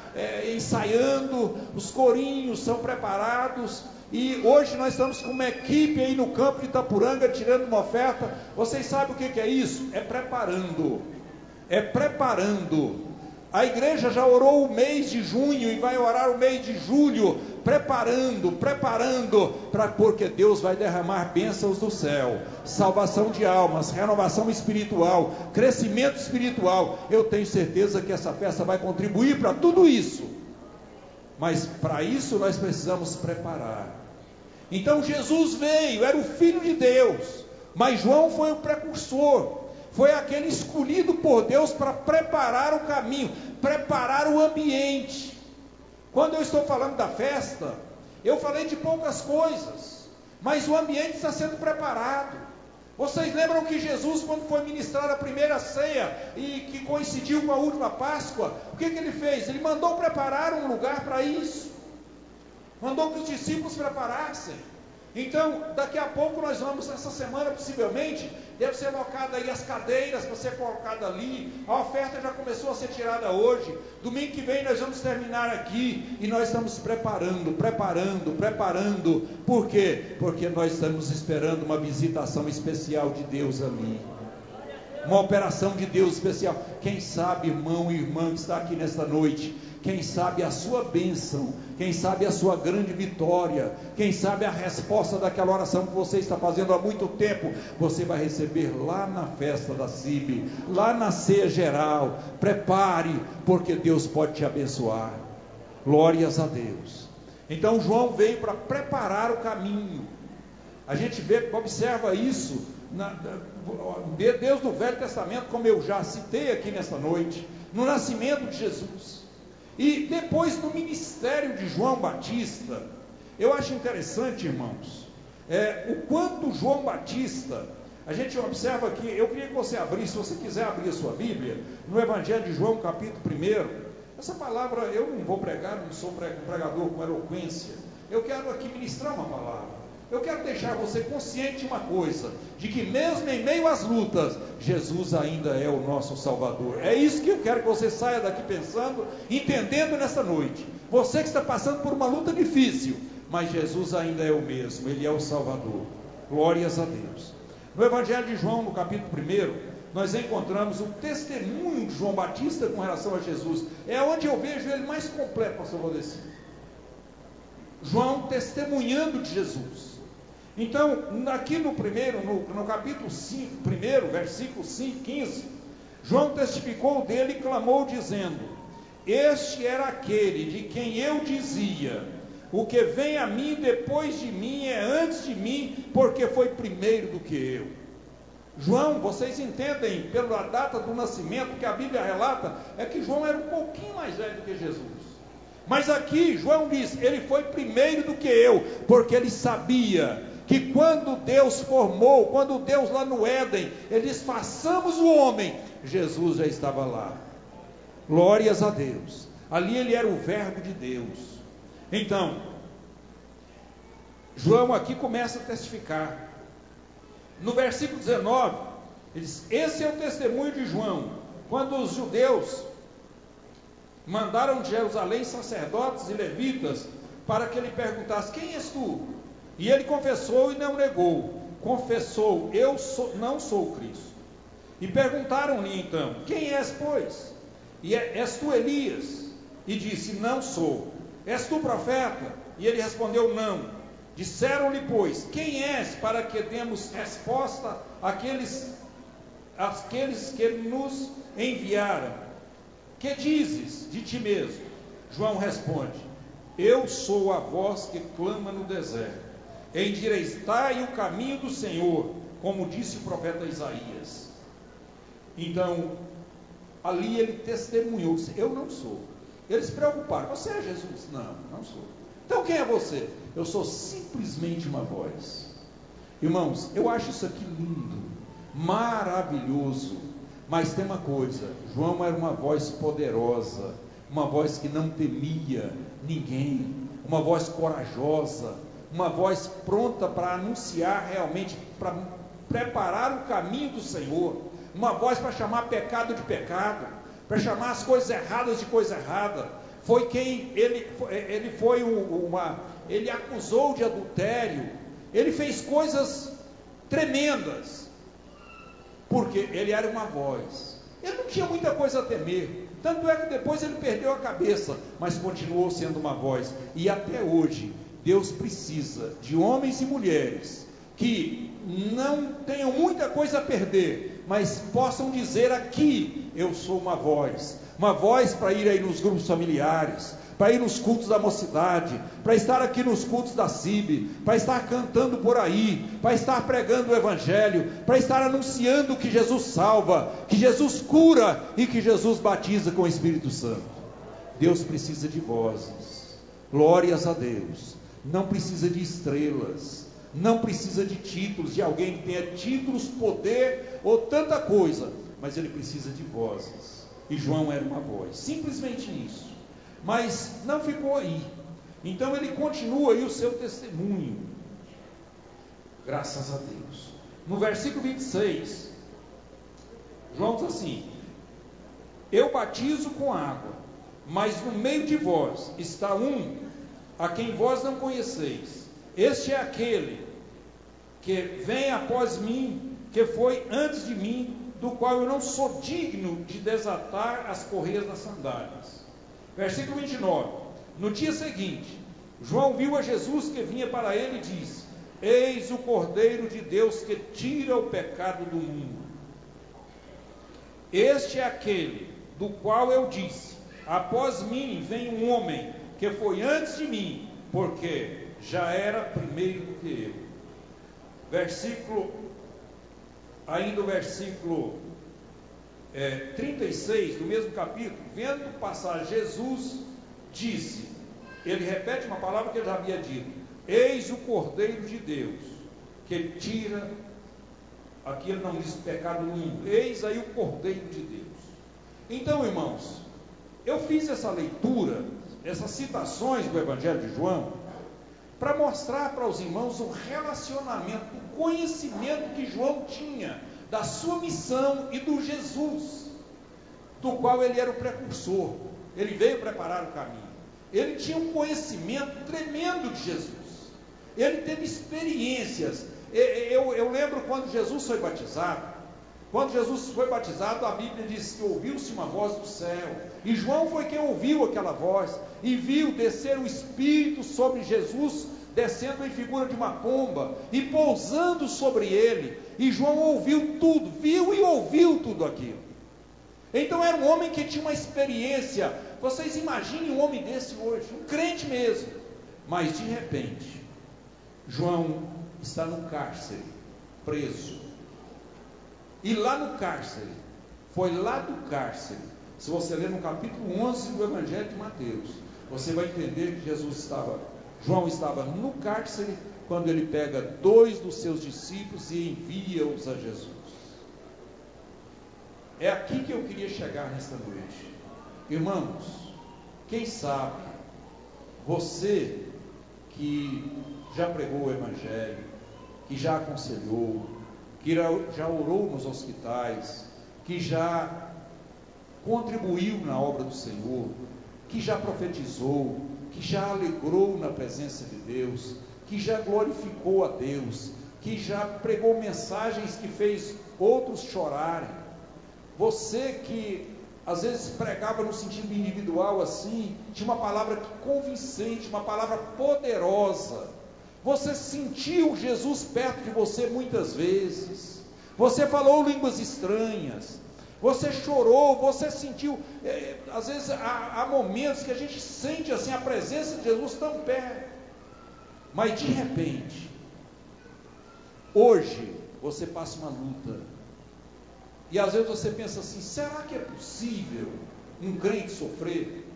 [SPEAKER 2] ensaiando, os corinhos são preparados. E hoje nós estamos com uma equipe aí no campo de Itapuranga, tirando uma oferta. Vocês sabem o que é isso? É preparando. É preparando. A igreja já orou o mês de junho e vai orar o mês de julho, preparando, porque Deus vai derramar bênçãos do céu, salvação de almas, renovação espiritual, crescimento espiritual. Eu tenho certeza que essa festa vai contribuir para tudo isso, mas para isso nós precisamos preparar. Então Jesus veio, era o Filho de Deus, mas João foi o precursor, foi aquele escolhido por Deus para preparar o caminho, preparar o ambiente. Quando eu estou falando da festa, eu falei de poucas coisas, mas o ambiente está sendo preparado. Vocês lembram que Jesus, quando foi ministrar a primeira ceia, e que coincidiu com a última Páscoa, o que ele fez? Ele mandou preparar um lugar para isso, mandou que os discípulos preparassem. Então, daqui a pouco nós vamos, essa semana possivelmente, deve ser colocada aí as cadeiras para ser colocada ali. A oferta já começou a ser tirada hoje. Domingo que vem nós vamos terminar aqui. E nós estamos preparando. Por quê? Porque nós estamos esperando uma visitação especial de Deus ali. Uma operação de Deus especial. Quem sabe, irmão e irmã que está aqui nesta noite, quem sabe a sua bênção, quem sabe a sua grande vitória, quem sabe a resposta daquela oração que você está fazendo há muito tempo, você vai receber lá na festa da CIB, lá na ceia geral. Prepare, porque Deus pode te abençoar. Glórias a Deus. Então João veio para preparar o caminho. A gente observa isso Deus do Velho Testamento, como eu já citei aqui nesta noite, no nascimento de Jesus. E depois do ministério de João Batista, eu acho interessante, irmãos, o quanto João Batista,
[SPEAKER 10] a gente observa aqui, eu queria que você abrisse, se você quiser abrir a sua Bíblia, no Evangelho de João, capítulo 1. Essa palavra, eu não vou pregar, não sou um pregador com eloquência. Eu quero aqui ministrar uma palavra. Eu quero deixar você consciente de uma coisa, de que mesmo em meio às lutas, Jesus ainda é o nosso Salvador. É isso que eu quero que você saia daqui pensando, entendendo nessa noite. Você que está passando por uma luta difícil, mas Jesus ainda é o mesmo, Ele é o Salvador. Glórias a Deus. No Evangelho de João, no capítulo 1, nós encontramos o testemunho de João Batista com relação a Jesus. É onde eu vejo ele mais completo, pastor Valdeci. João testemunhando de Jesus. Então, aqui no capítulo 5, 1, versículo 5, 15, João testificou dele e clamou dizendo: este era aquele de quem eu dizia, o que vem a mim depois de mim é antes de mim, porque foi primeiro do que eu. João, vocês entendem pela data do nascimento que a Bíblia relata, é que João era um pouquinho mais velho do que Jesus. Mas aqui João diz, ele foi primeiro do que eu, porque ele sabia que quando Deus formou, quando Deus lá no Éden, ele diz, façamos o homem, Jesus já estava lá. Glórias a Deus. Ali ele era o verbo de Deus. Então, João aqui começa a testificar. No versículo 19, ele diz, esse é o testemunho de João, quando os judeus mandaram de Jerusalém sacerdotes e levitas, para que ele perguntasse, quem és tu? E ele confessou e não negou, confessou, não sou o Cristo. E perguntaram-lhe então, quem és, pois? E és tu Elias? E disse, não sou. És tu profeta? E ele respondeu, não. Disseram-lhe, pois, quem és, para que demos resposta àqueles que nos enviaram? Que dizes de ti mesmo? João responde, eu sou a voz que clama no deserto, endireitai o caminho do Senhor, como disse o profeta Isaías. Então, ali ele testemunhou, disse, eu não sou. Eles se preocuparam, você é Jesus? Não, não sou. Então quem é você? Eu sou simplesmente uma voz. Irmãos, eu acho isso aqui lindo, maravilhoso, mas tem uma coisa, João era uma voz poderosa, uma voz que não temia ninguém, uma voz corajosa, uma voz pronta para anunciar realmente, para preparar o caminho do Senhor, uma voz para chamar pecado de pecado, para chamar as coisas erradas de coisa errada. Foi quem ele acusou de adultério, ele fez coisas tremendas, porque ele era uma voz, ele não tinha muita coisa a temer, tanto é que depois ele perdeu a cabeça, mas continuou sendo uma voz, e até hoje, Deus precisa de homens e mulheres, que não tenham muita coisa a perder, mas possam dizer aqui, eu sou uma voz para ir aí nos grupos familiares, para ir nos cultos da mocidade, para estar aqui nos cultos da CIB, para estar cantando por aí, para estar pregando o Evangelho, para estar anunciando que Jesus salva, que Jesus cura e que Jesus batiza com o Espírito Santo. Deus precisa de vozes, glórias a Deus, não precisa de estrelas, não precisa de títulos, de alguém que tenha títulos, poder ou tanta coisa, mas ele precisa de vozes, e João era uma voz, simplesmente isso. Mas não ficou aí, então ele continua aí o seu testemunho, graças a Deus. No versículo 26, João diz assim, eu batizo com água, mas no meio de vós está um, a quem vós não conheceis, este é aquele que vem após mim, que foi antes de mim, do qual eu não sou digno de desatar as correias das sandálias. Versículo 29, no dia seguinte, João viu a Jesus que vinha para ele e disse, eis o Cordeiro de Deus que tira o pecado do mundo. Este é aquele do qual eu disse, após mim vem um homem que foi antes de mim, porque já era primeiro do que eu. Ainda o versículo 36 do mesmo capítulo, vendo passar Jesus, disse, ele repete uma palavra que ele já havia dito, eis o Cordeiro de Deus, que tira Aqui ele não diz pecado nenhum. Eis aí o Cordeiro de Deus. Então, irmãos, eu fiz essa leitura, essas citações do Evangelho de João, para mostrar para os irmãos o relacionamento, o conhecimento que João tinha da sua missão e do Jesus, do qual ele era o precursor. Ele veio preparar o caminho. Ele tinha um conhecimento tremendo de Jesus. Ele teve experiências. Eu lembro quando Jesus foi batizado. Quando Jesus foi batizado, a Bíblia diz que ouviu-se uma voz do céu. E João foi quem ouviu aquela voz. E viu descer o Espírito sobre Jesus, descendo em figura de uma pomba e pousando sobre ele. E João ouviu tudo, viu e ouviu tudo aquilo. Então era um homem que tinha uma experiência. Vocês imaginem um homem desse hoje, um crente mesmo. Mas de repente, João está no cárcere, preso. E lá no cárcere, foi lá do cárcere, se você ler no capítulo 11 do Evangelho de Mateus, você vai entender que João estava no cárcere, quando ele pega 2 dos seus discípulos e envia-os a Jesus. É aqui que eu queria chegar nesta noite. Irmãos, quem sabe, você que já pregou o Evangelho, que já aconselhou, que já orou nos hospitais, que já contribuiu na obra do Senhor, que já profetizou, que já alegrou na presença de Deus, que já glorificou a Deus, que já pregou mensagens que fez outros chorarem. Você que às vezes pregava no sentido individual assim, tinha uma palavra convincente, uma palavra poderosa. Você sentiu Jesus perto de você muitas vezes. Você falou línguas estranhas. Você chorou, você sentiu. Às vezes há momentos que a gente sente assim a presença de Jesus tão perto. Mas de repente, hoje, você passa uma luta. E às vezes você pensa assim: será que é possível um crente sofrer?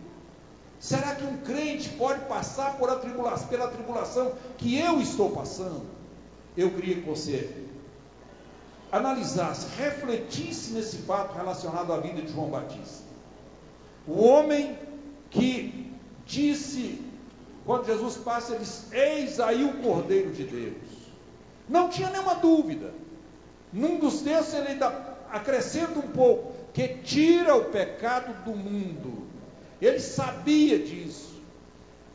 [SPEAKER 10] Será que um crente pode passar pela tribulação que eu estou passando? Eu queria que você analisasse, refletisse nesse fato relacionado à vida de João Batista. O homem que disse, quando Jesus passa, ele diz: eis aí o Cordeiro de Deus. Não tinha nenhuma dúvida. Num dos textos ele ainda acrescenta um pouco, que tira o pecado do mundo. Ele sabia disso.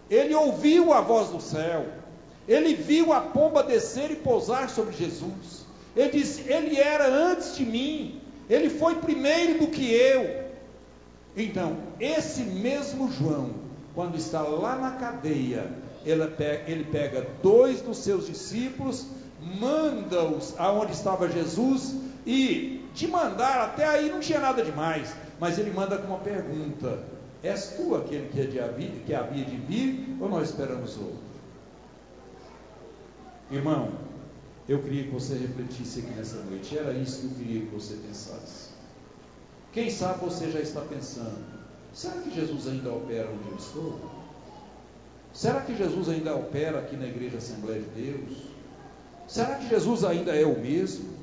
[SPEAKER 10] Ele ouviu a voz do céu. Ele viu a pomba descer e pousar sobre Jesus. Ele disse: ele era antes de mim. Ele foi primeiro do que eu. Então, esse mesmo João, quando está lá na cadeia, ele pega 2 dos seus discípulos, manda-os aonde estava Jesus, e de mandar, até aí não tinha nada demais, mas ele manda com uma pergunta: és tu aquele que havia de vir, ou nós esperamos outro? Irmão, eu queria que você refletisse aqui nessa noite. Era isso que eu queria que você pensasse. Quem sabe você já está pensando: será que Jesus ainda opera onde eu estou? Será que Jesus ainda opera aqui na Igreja Assembleia de Deus? Será que Jesus ainda é o mesmo?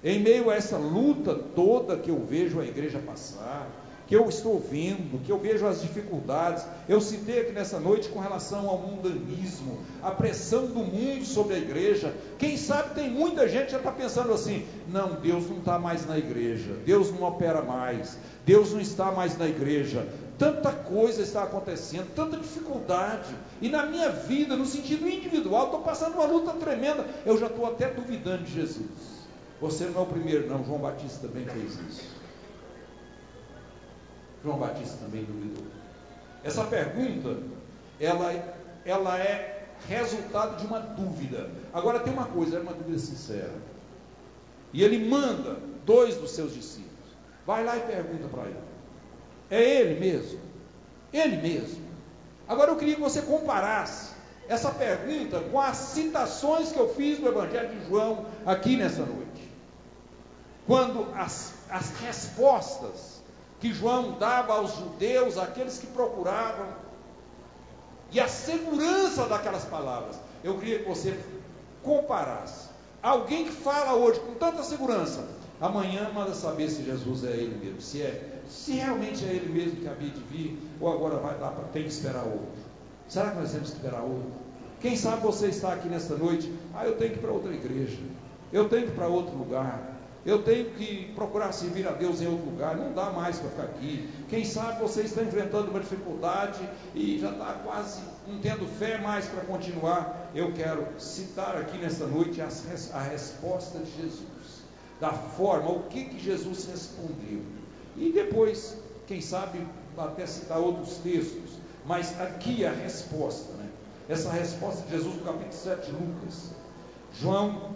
[SPEAKER 10] Em meio a essa luta toda que eu vejo a igreja passar, que eu estou vendo, que eu vejo as dificuldades, eu citei aqui nessa noite com relação ao mundanismo, a pressão do mundo sobre a igreja. Quem sabe tem muita gente que já está pensando assim: não, Deus não está mais na igreja, Deus não opera mais, Deus não está mais na igreja. Tanta coisa está acontecendo, tanta dificuldade, e na minha vida, no sentido individual, estou passando uma luta tremenda, eu já estou até duvidando de Jesus. Você não é o primeiro não, João Batista também fez isso. João Batista também duvidou. Essa pergunta, ela é resultado de uma dúvida. Agora tem uma coisa, é uma dúvida sincera. E ele manda 2 dos seus discípulos. Vai lá e pergunta para ele. É ele mesmo? Ele mesmo. Agora eu queria que você comparasse essa pergunta com as citações que eu fiz do Evangelho de João aqui nessa noite. Quando as respostas que João dava aos judeus, aqueles que procuravam, e a segurança daquelas palavras, eu queria que você comparasse Alguém que fala hoje com tanta segurança, amanhã manda saber se Jesus é Ele mesmo, se realmente é Ele mesmo que havia de vir, ou agora vai dar para tem que esperar outro. Será que nós temos que esperar outro? Quem sabe você está aqui nesta noite, eu tenho que ir para outra igreja, eu tenho que ir para outro lugar, eu tenho que procurar servir a Deus em outro lugar, não dá mais para ficar aqui. Quem sabe você está enfrentando uma dificuldade e já está quase não tendo fé mais para continuar. Eu quero citar aqui nesta noite a resposta de Jesus, da forma, o que Jesus respondeu. E depois, quem sabe, até citar outros textos, mas aqui a resposta, né? Essa resposta de Jesus no capítulo 7 de Lucas. João,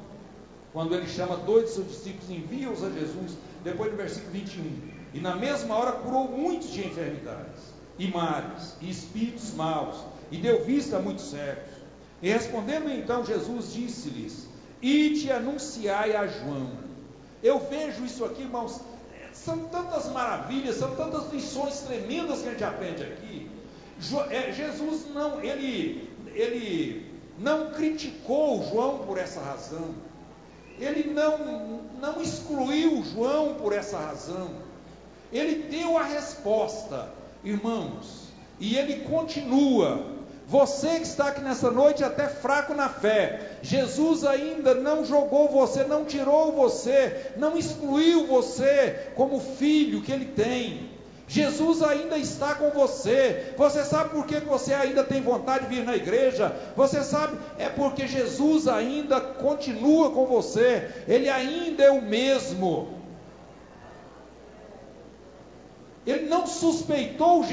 [SPEAKER 10] quando ele chama 2 de seus discípulos, envia-os a Jesus, depois do versículo 21, e na mesma hora curou muitos de enfermidades, e males, e espíritos maus, e deu vista a muitos cegos. E respondendo então Jesus, disse-lhes: ide e anunciai a João. Eu vejo isso aqui, irmãos, são tantas maravilhas, são tantas lições tremendas que a gente aprende aqui. Jesus não, ele não criticou João por essa razão. Ele não excluiu João por essa razão. Ele deu a resposta, irmãos, e ele continua. Você que está aqui nessa noite até fraco na fé, Jesus ainda não jogou você, não tirou você, não excluiu você como filho que ele tem. Jesus ainda está com você. Você sabe por que você ainda tem vontade de vir na igreja? Você sabe, é porque Jesus ainda continua com você. Ele ainda é o mesmo. Ele não suspeitou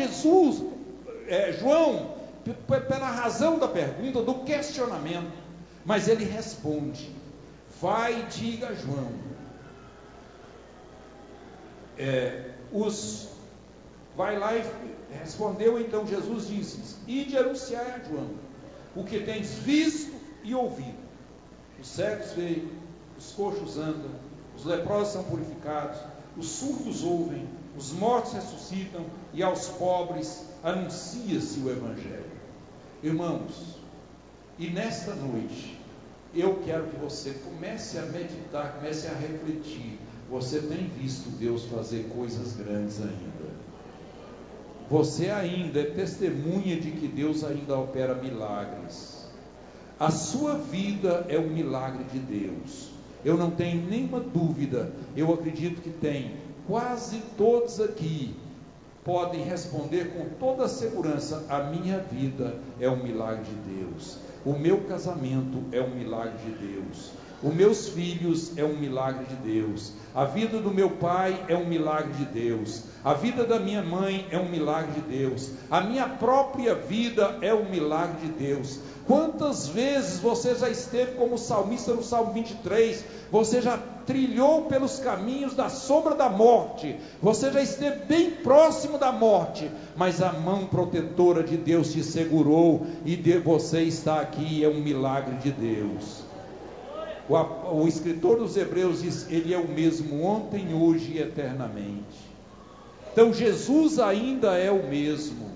[SPEAKER 10] João, pela razão da pergunta, do questionamento, mas ele responde: vai e diga a João. Vai lá e respondeu então Jesus, disse: ide anunciar a João o que tens visto e ouvido. Os cegos veem, os coxos andam, os leprosos são purificados, os surdos ouvem, os mortos ressuscitam, e aos pobres anuncia-se o Evangelho. Irmãos, e nesta noite eu quero que você comece a meditar, comece a refletir. Você tem visto Deus fazer coisas grandes ainda. Você ainda é testemunha de que Deus ainda opera milagres. A sua vida é um milagre de Deus. Eu não tenho nenhuma dúvida, eu acredito que tem. Quase todos aqui podem responder com toda a segurança: a minha vida é um milagre de Deus. O meu casamento é um milagre de Deus. Os meus filhos é um milagre de Deus. A vida do meu pai é um milagre de Deus. A vida da minha mãe é um milagre de Deus. A minha própria vida é um milagre de Deus. Quantas vezes você já esteve como salmista no Salmo 23? Você já trilhou pelos caminhos da sombra da morte. Você já esteve bem próximo da morte, mas a mão protetora de Deus te segurou, e você está aqui. É um milagre de Deus. O escritor dos Hebreus diz: ele é o mesmo ontem, hoje e eternamente. Então Jesus ainda é o mesmo.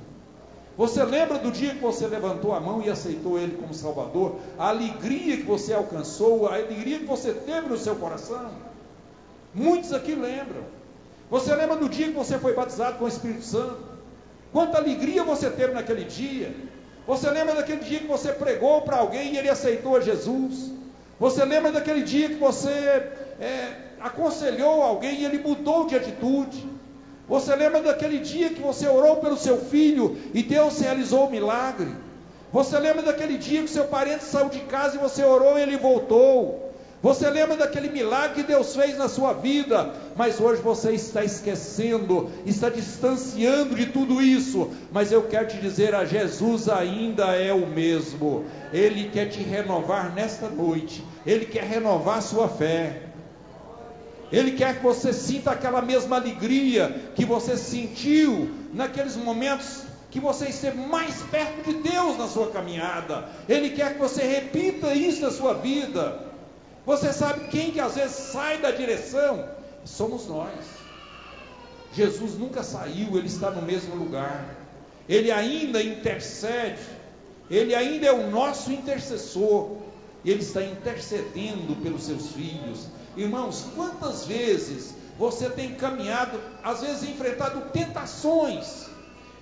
[SPEAKER 10] Você lembra do dia que você levantou a mão e aceitou Ele como Salvador? A alegria que você alcançou, a alegria que você teve no seu coração? Muitos aqui lembram. Você lembra do dia que você foi batizado com o Espírito Santo? Quanta alegria você teve naquele dia. Você lembra daquele dia que você pregou para alguém e ele aceitou a Jesus? Você lembra daquele dia que você aconselhou alguém e ele mudou de atitude? Você lembra daquele dia que você orou pelo seu filho e Deus realizou o milagre? Você lembra daquele dia que seu parente saiu de casa e você orou e ele voltou? Você lembra daquele milagre que Deus fez na sua vida? Mas hoje você está esquecendo, está distanciando de tudo isso. Mas eu quero te dizer, a Jesus ainda é o mesmo. Ele quer te renovar nesta noite. Ele quer renovar a sua fé. Ele quer que você sinta aquela mesma alegria que você sentiu naqueles momentos que você esteve mais perto de Deus na sua caminhada. Ele quer que você repita isso na sua vida. Você sabe quem que às vezes sai da direção? Somos nós. Jesus nunca saiu, Ele está no mesmo lugar. Ele ainda intercede. Ele ainda é o nosso intercessor. Ele está intercedendo pelos seus filhos. Irmãos, quantas vezes você tem caminhado, às vezes enfrentado tentações,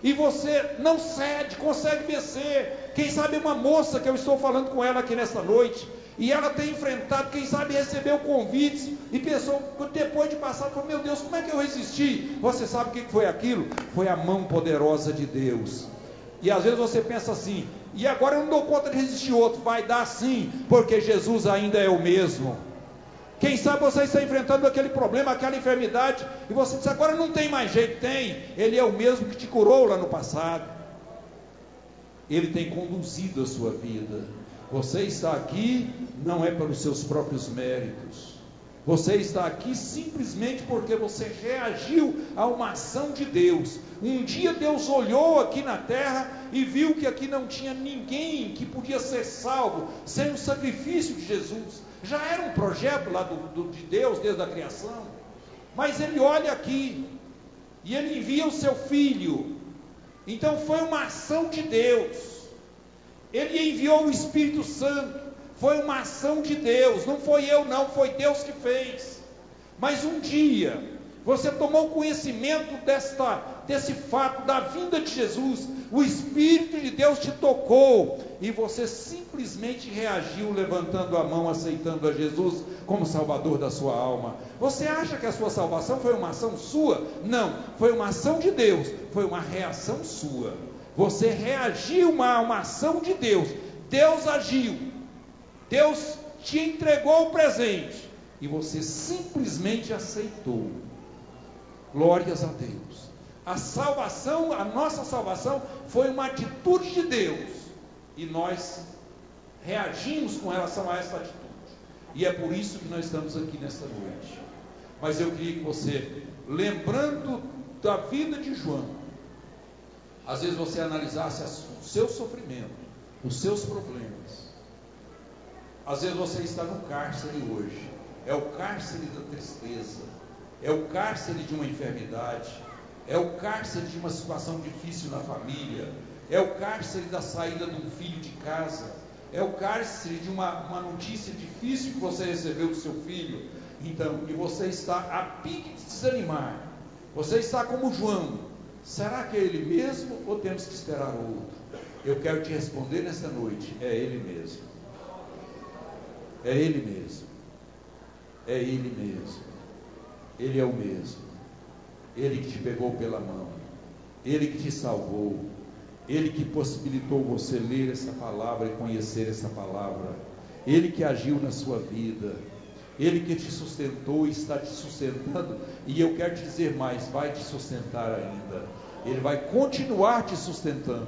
[SPEAKER 10] e você não cede, consegue vencer. Quem sabe uma moça que eu estou falando com ela aqui nesta noite, e ela tem enfrentado, quem sabe recebeu convites, e pensou, depois de passar, falou, meu Deus, como é que eu resisti? Você sabe o que foi aquilo? Foi a mão poderosa de Deus. E às vezes você pensa assim, e agora eu não dou conta de resistir outro. Vai dar sim, porque Jesus ainda é o mesmo. Quem sabe você está enfrentando aquele problema, aquela enfermidade, e você diz, agora não tem mais jeito. Tem, Ele é o mesmo que te curou lá no passado. Ele tem conduzido a sua vida. Você está aqui, não é pelos seus próprios méritos. Você está aqui simplesmente porque você reagiu a uma ação de Deus. Um dia Deus olhou aqui na terra e viu que aqui não tinha ninguém que podia ser salvo sem o sacrifício de Jesus. Já era um projeto lá de Deus desde a criação. Mas Ele olha aqui e Ele envia o seu Filho. Então foi uma ação de Deus. Ele enviou o Espírito Santo. Foi uma ação de Deus, não foi eu não, foi Deus que fez. Mas um dia, você tomou conhecimento desse fato, da vinda de Jesus, o Espírito de Deus te tocou, e você simplesmente reagiu, levantando a mão, aceitando a Jesus como Salvador da sua alma. Você acha que a sua salvação foi uma ação sua? Não, foi uma ação de Deus, foi uma reação sua. Você reagiu a uma ação de Deus, Deus agiu. Deus te entregou o presente e você simplesmente aceitou. Glórias a Deus. A salvação, a nossa salvação foi uma atitude de Deus e nós reagimos com relação a essa atitude. E é por isso que nós estamos aqui nesta noite. Mas eu queria que você, lembrando da vida de João, às vezes você analisasse o seu sofrimento, os seus problemas. Às vezes você está no cárcere hoje, é o cárcere da tristeza, é o cárcere de uma enfermidade, é o cárcere de uma situação difícil na família, é o cárcere da saída de um filho de casa, é o cárcere de uma notícia difícil que você recebeu do seu filho. Então, e você está a pique de desanimar, você está como João, será que é ele mesmo ou temos que esperar outro? Eu quero te responder nesta noite, é ele mesmo. É Ele mesmo, é Ele mesmo, Ele é o mesmo, Ele que te pegou pela mão, Ele que te salvou, Ele que possibilitou você ler essa palavra e conhecer essa palavra, Ele que agiu na sua vida, Ele que te sustentou e está te sustentando, e eu quero te dizer mais, vai te sustentar ainda, Ele vai continuar te sustentando.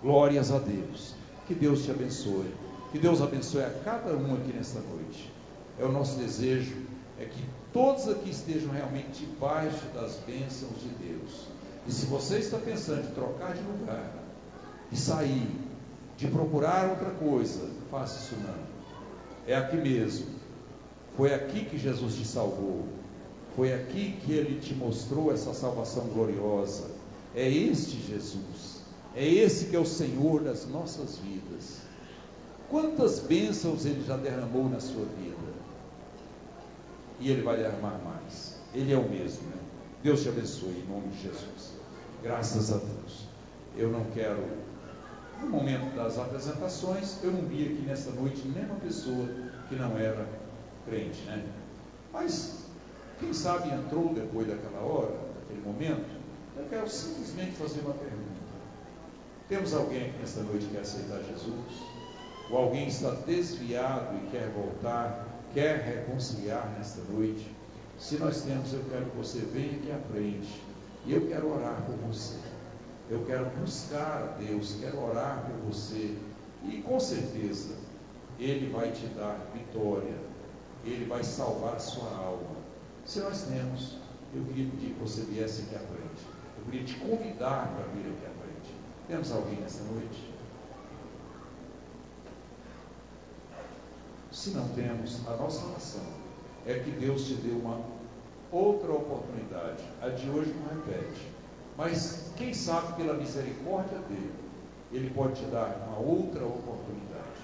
[SPEAKER 10] Glórias a Deus, que Deus te abençoe. Que Deus abençoe a cada um aqui nesta noite. É o nosso desejo, é que todos aqui estejam realmente debaixo das bênçãos de Deus. E se você está pensando em trocar de lugar, de sair, de procurar outra coisa, faça isso não. É aqui mesmo. Foi aqui que Jesus te salvou. Foi aqui que Ele te mostrou essa salvação gloriosa. É este Jesus. É esse que é o Senhor das nossas vidas. Quantas bênçãos Ele já derramou na sua vida, e Ele vai derramar mais. Ele é o mesmo, né? Deus te abençoe em nome de Jesus. Graças a Deus. Eu não quero, no momento das apresentações, eu não vi aqui nesta noite nenhuma pessoa que não era crente, né? Mas quem sabe entrou depois daquela hora, daquele momento. Eu quero simplesmente fazer uma pergunta. Temos alguém que nesta noite quer aceitar Jesus? Ou alguém está desviado e quer voltar, quer reconciliar nesta noite? Se nós temos, eu quero que você venha aqui à frente, e eu quero orar por você. Eu quero buscar a Deus, quero orar por você, e com certeza Ele vai te dar vitória, Ele vai salvar a sua alma. Se nós temos, eu queria pedir que você viesse aqui à frente, eu queria te convidar para vir aqui à frente. Temos alguém nessa noite? Se não temos, a nossa oração é que Deus te dê uma outra oportunidade. A de hoje não repete, mas quem sabe pela misericórdia dele, Ele pode te dar uma outra oportunidade.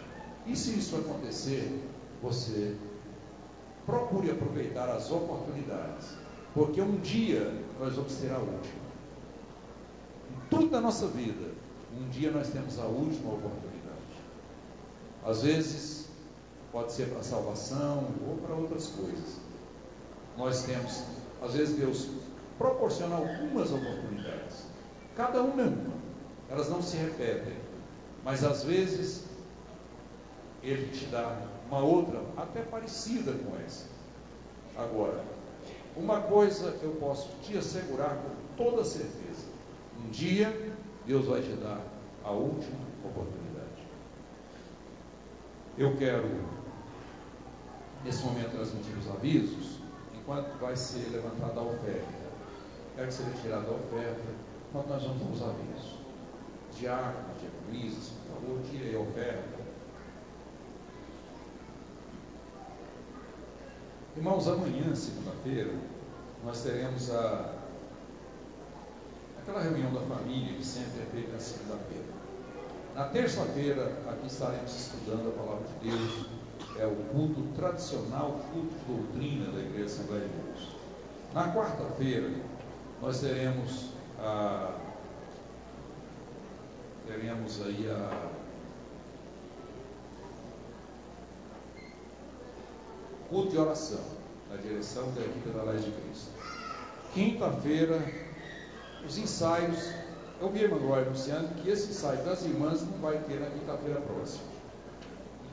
[SPEAKER 10] E se isso acontecer, você procure aproveitar as oportunidades, porque um dia nós vamos ter a última. Em toda a nossa vida, um dia nós temos a última oportunidade. Às vezes, pode ser para a salvação ou para outras coisas. Nós temos, às vezes Deus proporciona algumas oportunidades. Cada uma é uma. Elas não se repetem. Mas às vezes, Ele te dá uma outra, até parecida com essa. Agora, uma coisa eu posso te assegurar com toda certeza: um dia Deus vai te dar a última oportunidade. Eu quero, nesse momento, transmitir os avisos, enquanto vai ser levantada a oferta. Quero que seja retirada a oferta, enquanto nós vamos para os avisos. Diáconos, diaconisas, por favor, tire aí a oferta. Irmãos, amanhã, segunda-feira, nós teremos aquela reunião da família que sempre é feita na segunda-feira. Na terça-feira, aqui estaremos estudando a palavra de Deus. É o culto tradicional, culto de doutrina da Igreja Assembleia de Deus. Na quarta-feira, nós teremos aí culto de oração, na direção da equipe da Lei de Cristo. Quinta-feira, os ensaios. Eu vi a irmã Glória anunciando que esse ensaio das irmãs não vai ter na quinta-feira próxima.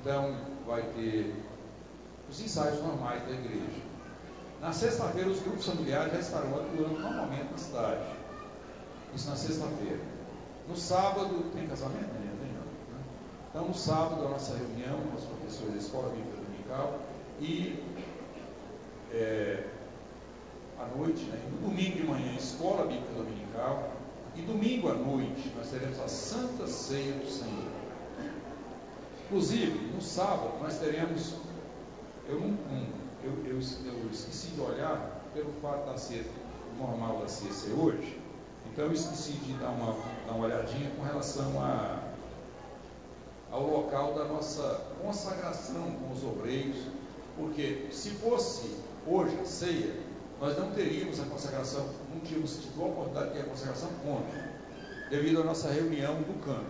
[SPEAKER 10] Então, vai ter os ensaios normais da igreja. Na sexta-feira, os grupos familiares já estarão atuando normalmente na cidade. Isso na sexta-feira. No sábado, tem casamento? Não. Então, no sábado, a nossa reunião com os professores da Escola Bíblica Dominical. E à noite, no domingo de manhã, Escola Bíblica Dominical. E domingo à noite, nós teremos a Santa Ceia do Senhor. Inclusive, no sábado, nós teremos. Eu esqueci de olhar pelo fato da ceia normal da ceia ser hoje. Então, eu esqueci de dar uma olhadinha com relação ao local da nossa consagração com os obreiros. Porque se fosse hoje a ceia, nós não teríamos a consagração, não tínhamos tido a oportunidade de ter a consagração ontem, devido à nossa reunião do campo.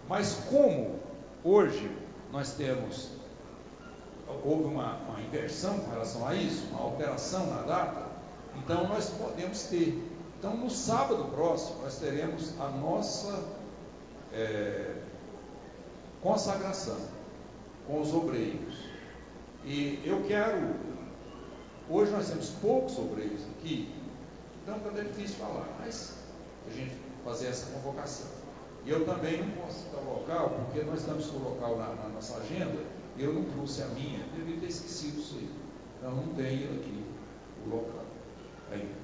[SPEAKER 10] Mas como hoje nós houve uma inversão com relação a isso, uma alteração na data, então nós podemos ter. Então no sábado próximo nós teremos a nossa consagração com os obreiros. E eu quero, hoje nós temos poucos obreiros aqui, então é difícil falar, mas a gente fazer essa convocação. E eu também não posso citar o local, porque nós estamos com o local na nossa agenda, e eu não trouxe a minha, devia ter esquecido isso aí. Então não tenho aqui o local ainda.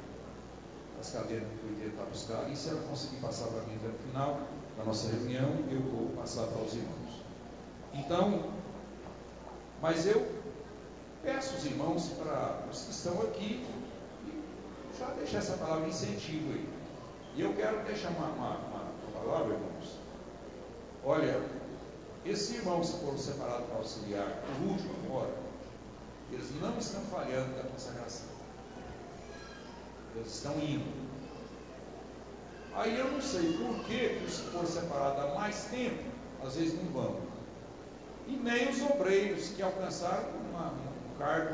[SPEAKER 10] As cadeiras que eu ia tentar buscar, e se ela conseguir passar para mim até o final da nossa reunião, eu vou passar para os irmãos. Então, mas eu peço os irmãos, para os que estão aqui, já deixar essa palavra de incentivo aí. E eu quero deixar uma palavra, irmãos. Olha, esses irmãos que foram separados para auxiliar, por último agora, eles não estão falhando da consagração. Eles estão indo. Aí eu não sei por que os que foram separados há mais tempo, às vezes não vão. E nem os obreiros que alcançaram um cargo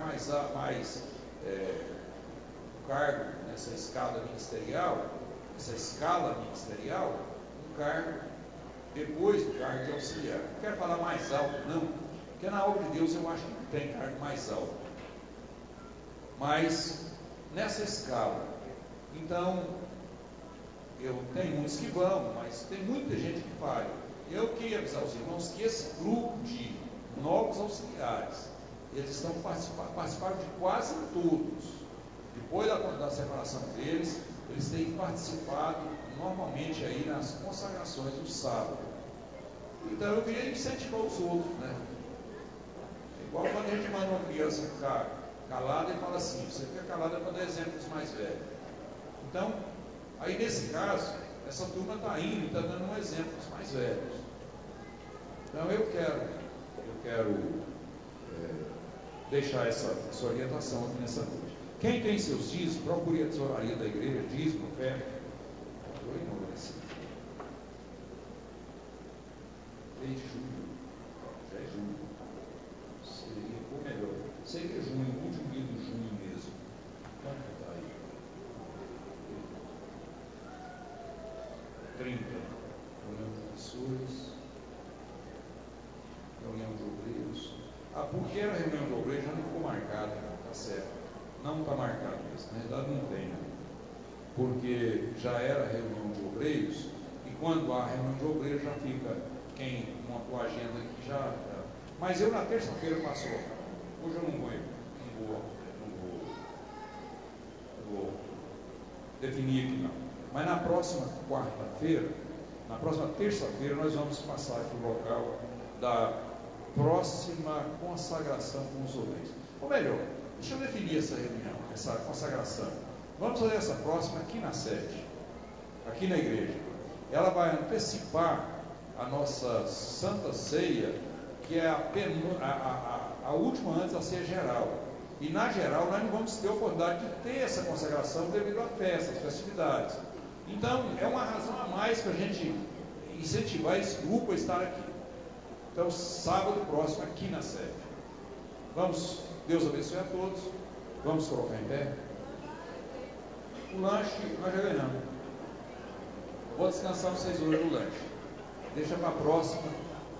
[SPEAKER 10] um cargo nessa escala ministerial, um cargo depois do cargo de auxiliar. Não quero falar mais alto, não, porque na obra de Deus eu acho que não tem cargo mais alto. Mas nessa escala, então, eu tenho muitos que vão, mas tem muita gente que falha. Eu queria avisar os irmãos que esse grupo de novos auxiliares, eles estão participaram de quase todos. Depois da separação deles, eles têm participado normalmente aí nas consagrações do sábado. Então eu queria incentivar os outros, né? Igual quando a gente manda uma criança ficar calada e fala assim, você fica calada para dar exemplo dos mais velhos. Então, aí nesse caso, essa turma está indo e está dando um exemplo dos mais velhos. Então eu quero eu quero deixar essa orientação aqui nessa noite. Quem tem seus dízimos, procure a tesouraria da igreja, dízimo, oferta. Estou enlouquecido. Desde julho, já é julho. Seria ou melhor, seria junho, último dia de junho mesmo. Quanto está aí? 30. Reunião de professores, reunião de obreiros. Porque era reunião de obreiros, já não ficou marcado, está certo. Não está marcado isso, na verdade não tem, né? Porque já era reunião de obreiros, e quando há reunião de obreiros já fica quem montou a agenda aqui já. Mas eu na terça-feira passo lá. Hoje eu não vou definir aqui não. Mas na próxima quarta-feira, na próxima terça-feira, nós vamos passar aqui o local da próxima consagração com os obreiros. Ou melhor, deixa eu definir essa reunião, essa consagração. Vamos fazer essa próxima aqui na sede, aqui na igreja. Ela vai antecipar a nossa Santa Ceia, que é a última antes da ceia geral. E na geral nós não vamos ter a oportunidade de ter essa consagração devido à festa, às festividades. Então é uma razão a mais para a gente incentivar esse grupo a estar aqui. Então sábado próximo aqui na sede. Vamos, Deus abençoe a todos. Vamos colocar em pé. O lanche nós já ganhamos. Vou descansar vocês hoje no lanche. Deixa para a próxima.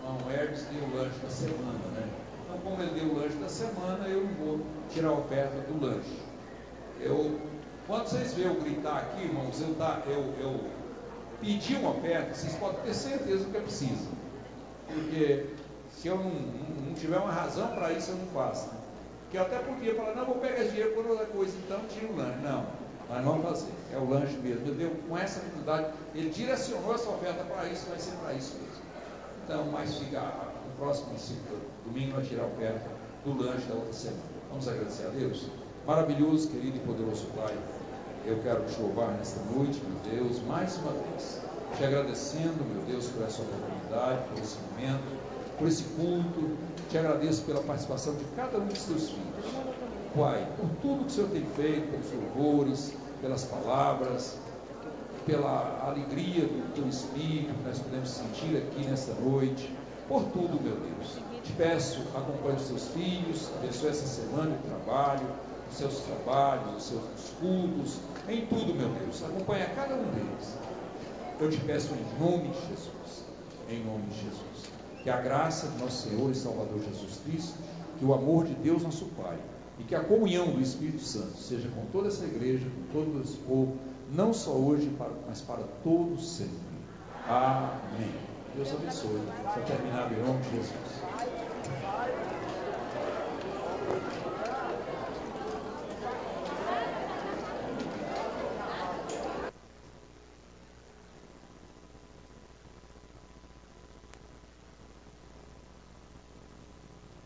[SPEAKER 10] Não, Hermes deu o lanche da semana, né? Então, como ele deu o lanche da semana, eu não vou tirar a oferta do lanche. Quando vocês verem eu gritar aqui, irmãos, eu pedi uma oferta, vocês podem ter certeza do que é preciso. Porque se eu não tiver uma razão para isso, eu não faço. Né? Porque eu até podia falar, não, vou pegar esse dinheiro por outra coisa, então tira o lanche. Não, nós vamos fazer. É o lanche mesmo. Meu Deus, com essa dificuldade, ele direcionou essa oferta para isso, vai ser para isso mesmo. Então, mas fica no próximo domingo vai tirar a oferta do lanche da outra semana. Vamos agradecer a Deus. Maravilhoso, querido e poderoso Pai, eu quero te louvar nesta noite, meu Deus, mais uma vez. Te agradecendo, meu Deus, por essa oportunidade, por esse momento, por esse culto. Te agradeço pela participação de cada um dos teus filhos. Pai, por tudo que o Senhor tem feito, pelos louvores, pelas palavras, pela alegria do teu Espírito que nós podemos sentir aqui nesta noite, por tudo, meu Deus. Te peço, acompanhe os teus filhos, abençoe essa semana de trabalho, os seus trabalhos, os seus cultos, em tudo, meu Deus. Acompanha cada um deles. Eu te peço em nome de Jesus, que a graça de nosso Senhor e Salvador Jesus Cristo, que o amor de Deus nosso Pai e que a comunhão do Espírito Santo seja com toda essa igreja, com todo esse povo, não só hoje, mas para todos sempre. Amém. Deus abençoe. Está terminado em nome de Jesus.